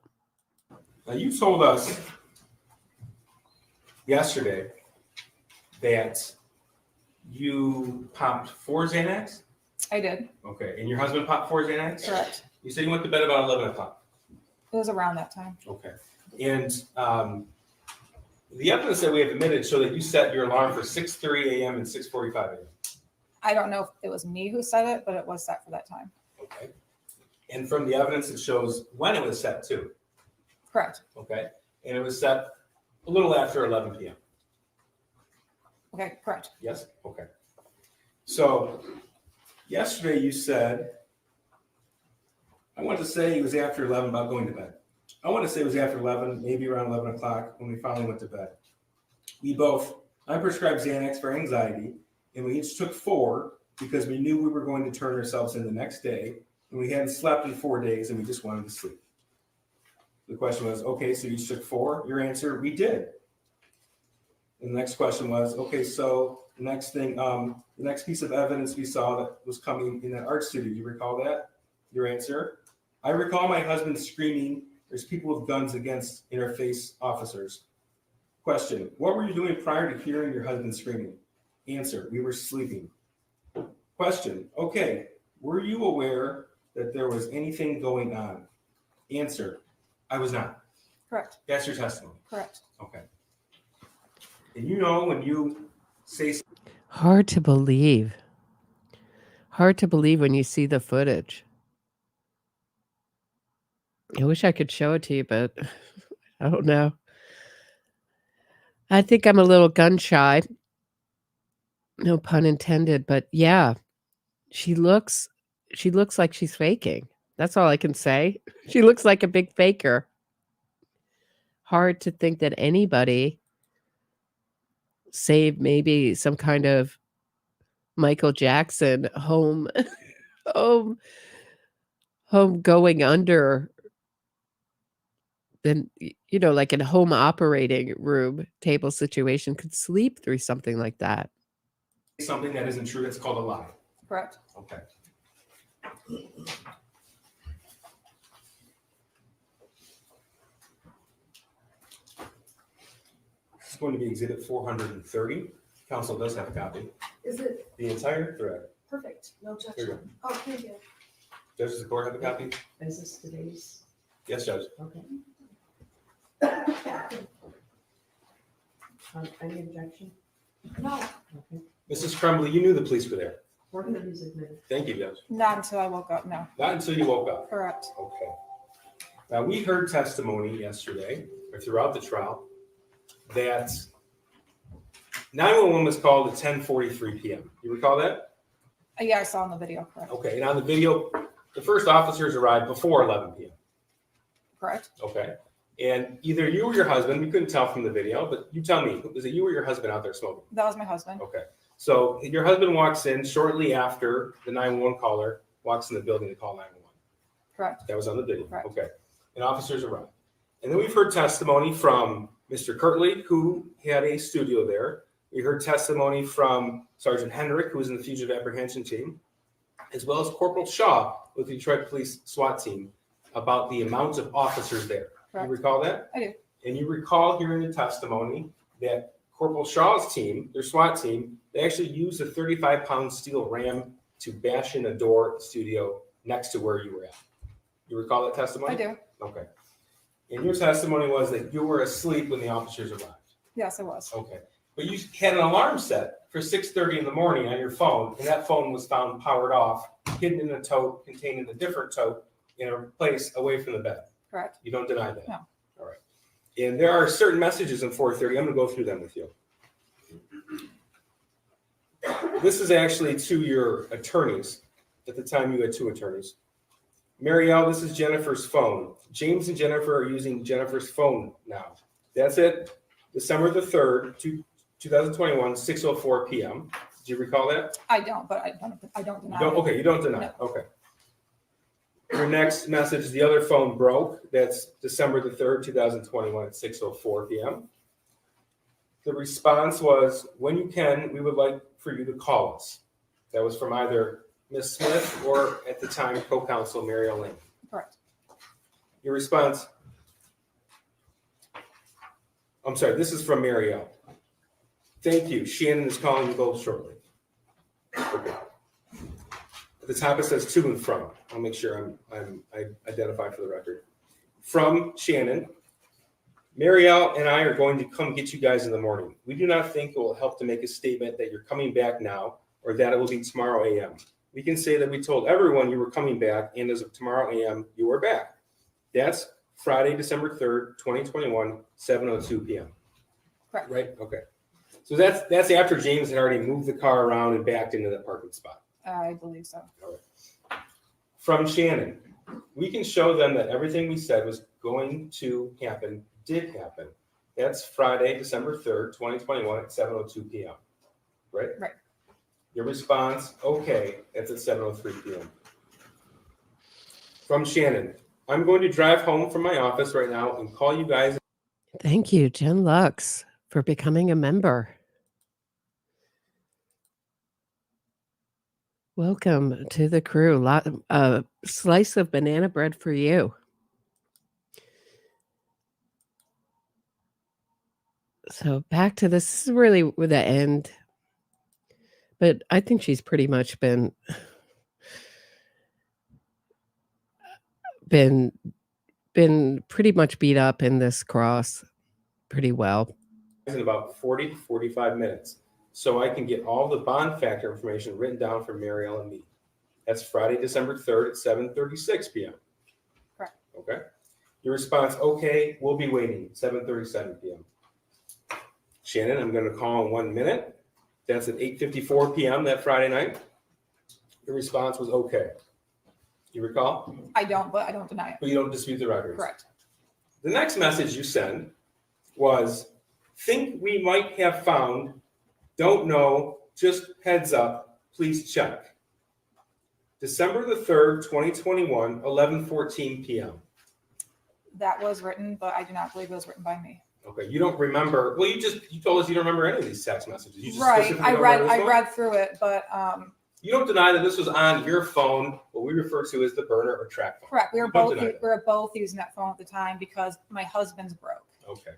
Now, you told us yesterday that you popped 4 Xanax? I did. Okay. And your husband popped 4 Xanax? Correct. You said you went to bed about 11 o'clock. It was around that time. Okay. And the evidence that we have admitted show that you set your alarm for 6:30 a.m. and 6:45 a.m. I don't know if it was me who said it, but it was set for that time. Okay. And from the evidence, it shows when it was set too. Correct. Okay. And it was set a little after 11 p.m. Okay, correct. Yes? Okay. So yesterday you said, I want to say it was after 11 about going to bed. I want to say it was after 11, maybe around 11 o'clock when we finally went to bed. I prescribed Xanax for anxiety, and we each took 4 because we knew we were going to turn ourselves in the next day, and we hadn't slept in 4 days, and we just wanted to sleep. The question was, okay, so you each took 4? Your answer, we did. And the next question was, okay, so the next thing, the next piece of evidence we saw that was coming in that art studio, you recall that? Your answer? I recall my husband screaming, "There's people with guns against interface officers." Question, what were you doing prior to hearing your husband screaming? Answer, we were sleeping. Question, okay, were you aware that there was anything going on? Answer, I was not. Correct. That's your testimony. Correct. Okay. And you know when you say Hard to believe. Hard to believe when you see the footage. I wish I could show it to you, but I don't know. I think I'm a little gun shy. No pun intended, but yeah, she looks like she's faking. That's all I can say. She looks like a big faker. Hard to think that anybody, save maybe some kind of Michael Jackson home going under, then, like in a home operating room table situation, could sleep through something like that. something that isn't true, it's called a lie. Correct. Okay. This is going to be exhibit 430. Council does have a copy. Is it The entire thread. perfect? No There you objection. Oh, thank you. Does the court have a copy? Is this today's? Yes, Judge. Okay. Any objection? No, Okay. Mrs. Crumbley, you knew the police were there. Were these admitted? Thank you, Judge. Not until I woke up, no. Not until you woke up. Correct. Okay. Now, we heard testimony yesterday, or throughout the trial, that 911 was called at 10:43 p.m. You recall that? Yeah, I saw in the video, correct. Okay, and on the video, the first officers arrived before 11 p.m. Correct. Okay. And either you or your husband, we couldn't tell from the video, but you tell me, was it you or your husband out there smoking? That was my husband. Okay. So your husband walks in shortly after the 911 caller walks in the building to call 911. Correct. That was on the video. Correct. Okay. And officers arrived. And then we've heard testimony from Mr. Kirtley, who had a studio there. We heard testimony from Sergeant Hendrick, who was in the fugitive apprehension team, as well as Corporal Shaw with the Detroit Police SWAT team about the amount of officers there. Correct. You recall that? I do. And you recall hearing the testimony that Corporal Shaw's team, their SWAT team, they actually used a 35-pound steel ram to bash in a door at the studio next to where you were at. You recall that testimony? I do. Okay. And your testimony was that you were asleep when the officers arrived. Yes, I was. Okay. But you had an alarm set for 6:30 in the morning on your phone, and that phone was found powered off, hidden in a tote, contained in a different tote, in a place away from the bed. Correct. You don't deny that? No. All right. And there are certain messages in 430. I'm going to go through them with you. This is actually to your attorneys. At the time, you had two attorneys. Marielle, this is Jennifer's phone. James and Jennifer are using Jennifer's phone now. That's it. December the 3rd, 2021, 6:04 p.m. Do you recall that? I don't, but I don't deny it. Okay, you don't deny it. Okay. Your next message, the other phone broke. That's December the 3rd, 2021 at 6:04 p.m. The response was, when you can, we would like for you to call us. That was from either Ms. Smith or at the time co-counsel Marielle Lane. Correct. Your response, I'm sorry, this is from Marielle. Thank you. Shannon is calling you both shortly. Okay. At the top it says to and from. I'll make sure I identify for the record. From Shannon, Marielle and I are going to come get you guys in the morning. We do not think it will help to make a statement that you're coming back now or that it will be tomorrow a.m. We can say that we told everyone you were coming back, and as of tomorrow a.m., you are back. That's Friday, December 3rd, 2021, 7:02 p.m. Correct. Right? Okay. So that's after James had already moved the car around and backed into the parking spot. I believe so. All right. From Shannon, we can show them that everything we said was going to happen did happen. That's Friday, December 3rd, 2021 at 7:02 p.m. Right? Right. Your response, okay, that's at 7:03 p.m. From Shannon, I'm going to drive home from my office right now and call you guys. Thank you, Jen Lux, for becoming a member. Welcome to the crew. A slice of banana bread for you. So back to this. This is really the end. But I think she's pretty much been pretty much beat up in this cross pretty well. In about 40 to 45 minutes. So I can get all the bond factor information written down for Marielle and me. That's Friday, December 3rd at 7:36 p.m. Correct. Okay. Your response, okay, we'll be waiting, 7:37 p.m. Shannon, I'm going to call in 1 minute. That's at 8:54 p.m. that Friday night. Your response was okay. You recall? I don't, but I don't deny it. But you don't dispute the records. Correct. The next message you send was, think we might have found, don't know, just heads up, please check. December the 3rd, 2021, 11:14 p.m. That was written, but I do not believe it was written by me. Okay, you don't remember. Well, you told us you don't remember any of these text messages. You just Right. specifically I don't remember this one? read through it, but You don't deny that this was on your phone, what we refer to as the burner or track phone. correct. We You don't deny that. were both using that phone at the time because my husband's broke. Okay.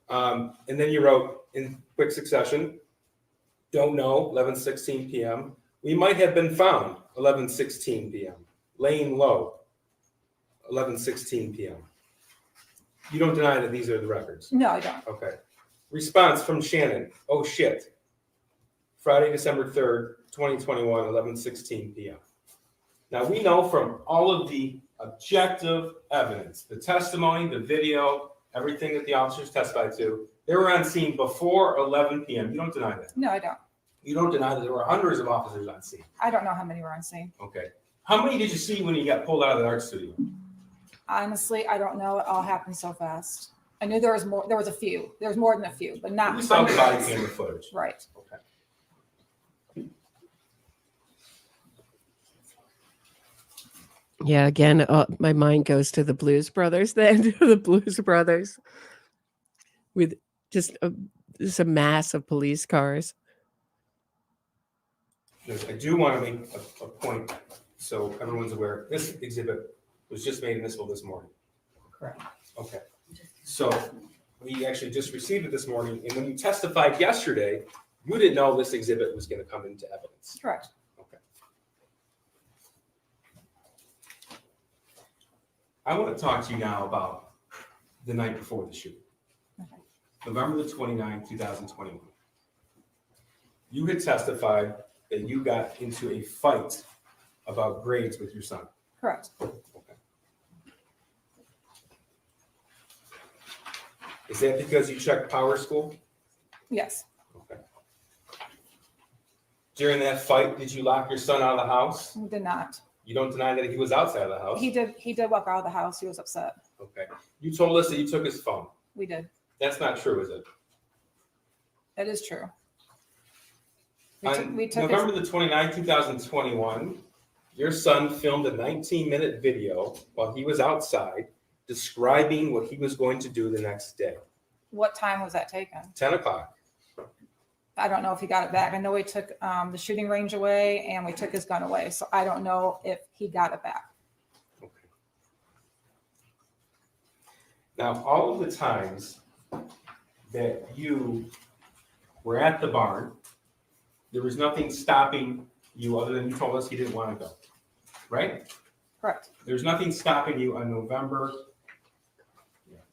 And then you wrote in quick succession, don't know, 11:16 p.m. We might have been found, 11:16 p.m. Laying low, 11:16 p.m. You don't deny that these are the records? No, I don't. Okay. Response from Shannon. Oh shit. Friday, December 3rd, 2021, 11:16 p.m. Now we know from all of the objective evidence, the testimony, the video, everything that the officers testified to, they were on scene before 11 p.m. You don't deny that. No, I don't. You don't deny that there were hundreds of officers on scene. I don't know how many were on scene. Okay. How many did you see when you got pulled out of the art studio? Honestly, I don't know. It all happened so fast. I knew there was more. There was a few. There was more than a few, but not. You saw the body hundreds. camera footage. Right. Okay. Yeah, again, my mind goes to the Blues Brothers then, the Blues Brothers with just a mass of police cars. I do want to make a point so everyone's aware. This exhibit was just made admissible this morning. Correct. Okay. So we actually just received it this morning, and when you testified yesterday, you didn't know this exhibit was going to come into evidence. Correct. Okay. I want to talk to you now about the night before the shooting. Okay. November the 29th, 2021. You had testified that you got into a fight about grades with your son. Correct. Okay. Is that because you checked Power School? Yes. Okay. During that fight, did you lock your son out of the house? He did not. You don't deny that he was outside of the house? He did. He did walk out of the house. He was upset. Okay. You told us that you took his phone. We did. That's not true, is it? That is true. On We took November the 29th, 2021, your son filmed a 19-minute video while he was outside describing what he was going to do the next day. What time was that taken? 10 o'clock. I don't know if he got it back. I know we took the shooting range away and we took his gun away. So I don't know if he got it back. Okay. Now, all of the times that you were at the barn, there was nothing stopping you other than you told us he didn't want to go, right? Correct. There's nothing stopping you on November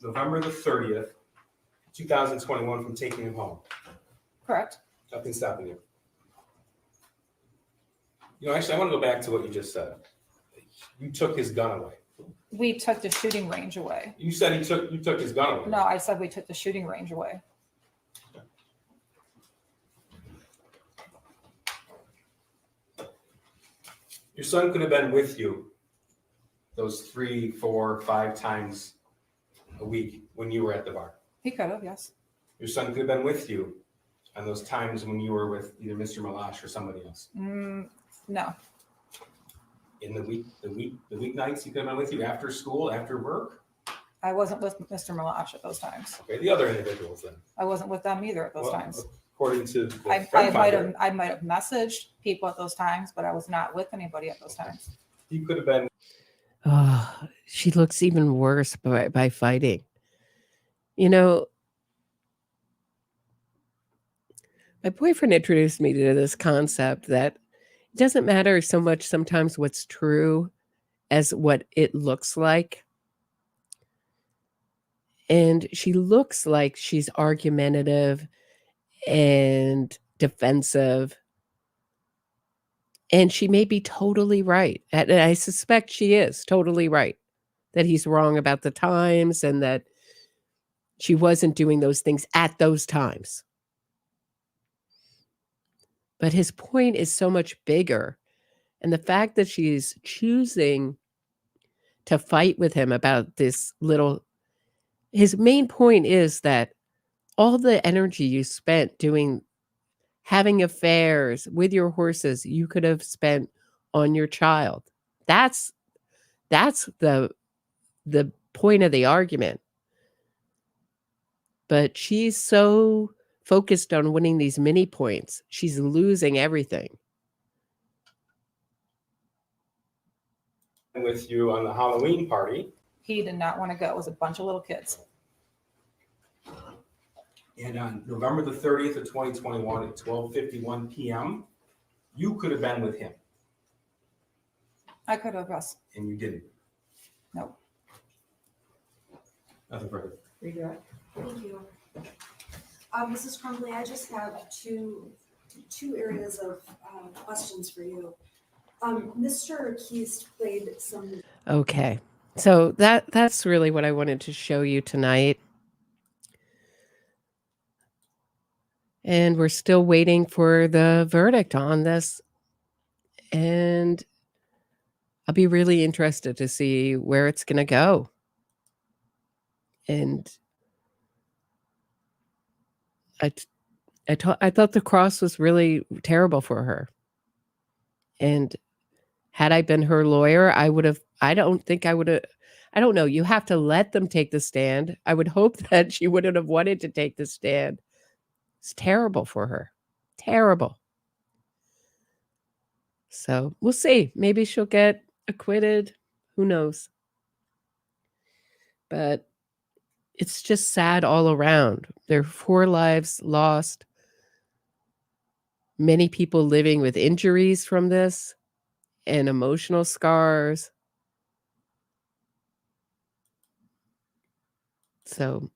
the 30th, 2021 from taking him home. Correct. Nothing stopping you. You know, actually, I want to go back to what you just said. You took his gun away. We took the shooting range away. You said you took his gun away. No, I said we took the shooting range away. Your son could have been with you those 3, 4, 5 times a week when you were at the bar. He could have, yes. Your son could have been with you on those times when you were with either Mr. Malash or somebody else. No. In the weeknights, he could have been with you after school, after work. I wasn't with Mr. Malash at those times. Okay, the other individuals then. I wasn't with them either at those times. According to the I friend might finder, have messaged people at those times, but I was not with anybody at those times. he could have been. Oh, she looks even worse by fighting. You know, my boyfriend introduced me to this concept that it doesn't matter so much sometimes what's true as what it looks like. And she looks like she's argumentative and defensive. And she may be totally right. And I suspect she is totally right, that he's wrong about the times and that she wasn't doing those things at those times. But his point is so much bigger. And the fact that she's choosing to fight with him about this little, his main point is that all the energy you spent having affairs with your horses, you could have spent on your child. That's the point of the argument. But she's so focused on winning these mini points, she's losing everything. With you on the Halloween party. He did not want to go. It was a bunch of little kids. And on November the 30th of 2021 at 12:51 p.m., you could have been with him. I could have, yes. And you didn't. No. Nothing further. Redirect. Thank you. Mrs. Crumbley, I just have two areas of questions for you. Mr. Kayce played some. Okay. So that's really what I wanted to show you tonight. And we're still waiting for the verdict on this. And I'll be really interested to see where it's going to go. And I thought the cross was really terrible for her. And had I been her lawyer, I don't know. You have to let them take the stand. I would hope that she wouldn't have wanted to take the stand. It's terrible for her. Terrible. So we'll see. Maybe she'll get acquitted. Who knows? But it's just sad all around. There are 4 lives lost. Many people living with injuries from this and emotional scars. So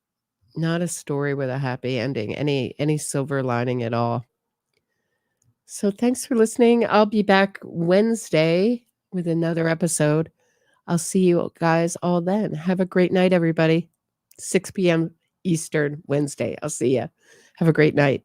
not a story with a happy ending, any silver lining at all. So thanks for listening. I'll be back Wednesday with another episode. I'll see you guys all then. Have a great night, everybody. 6 p.m. Eastern Wednesday. I'll see you. Have a great night.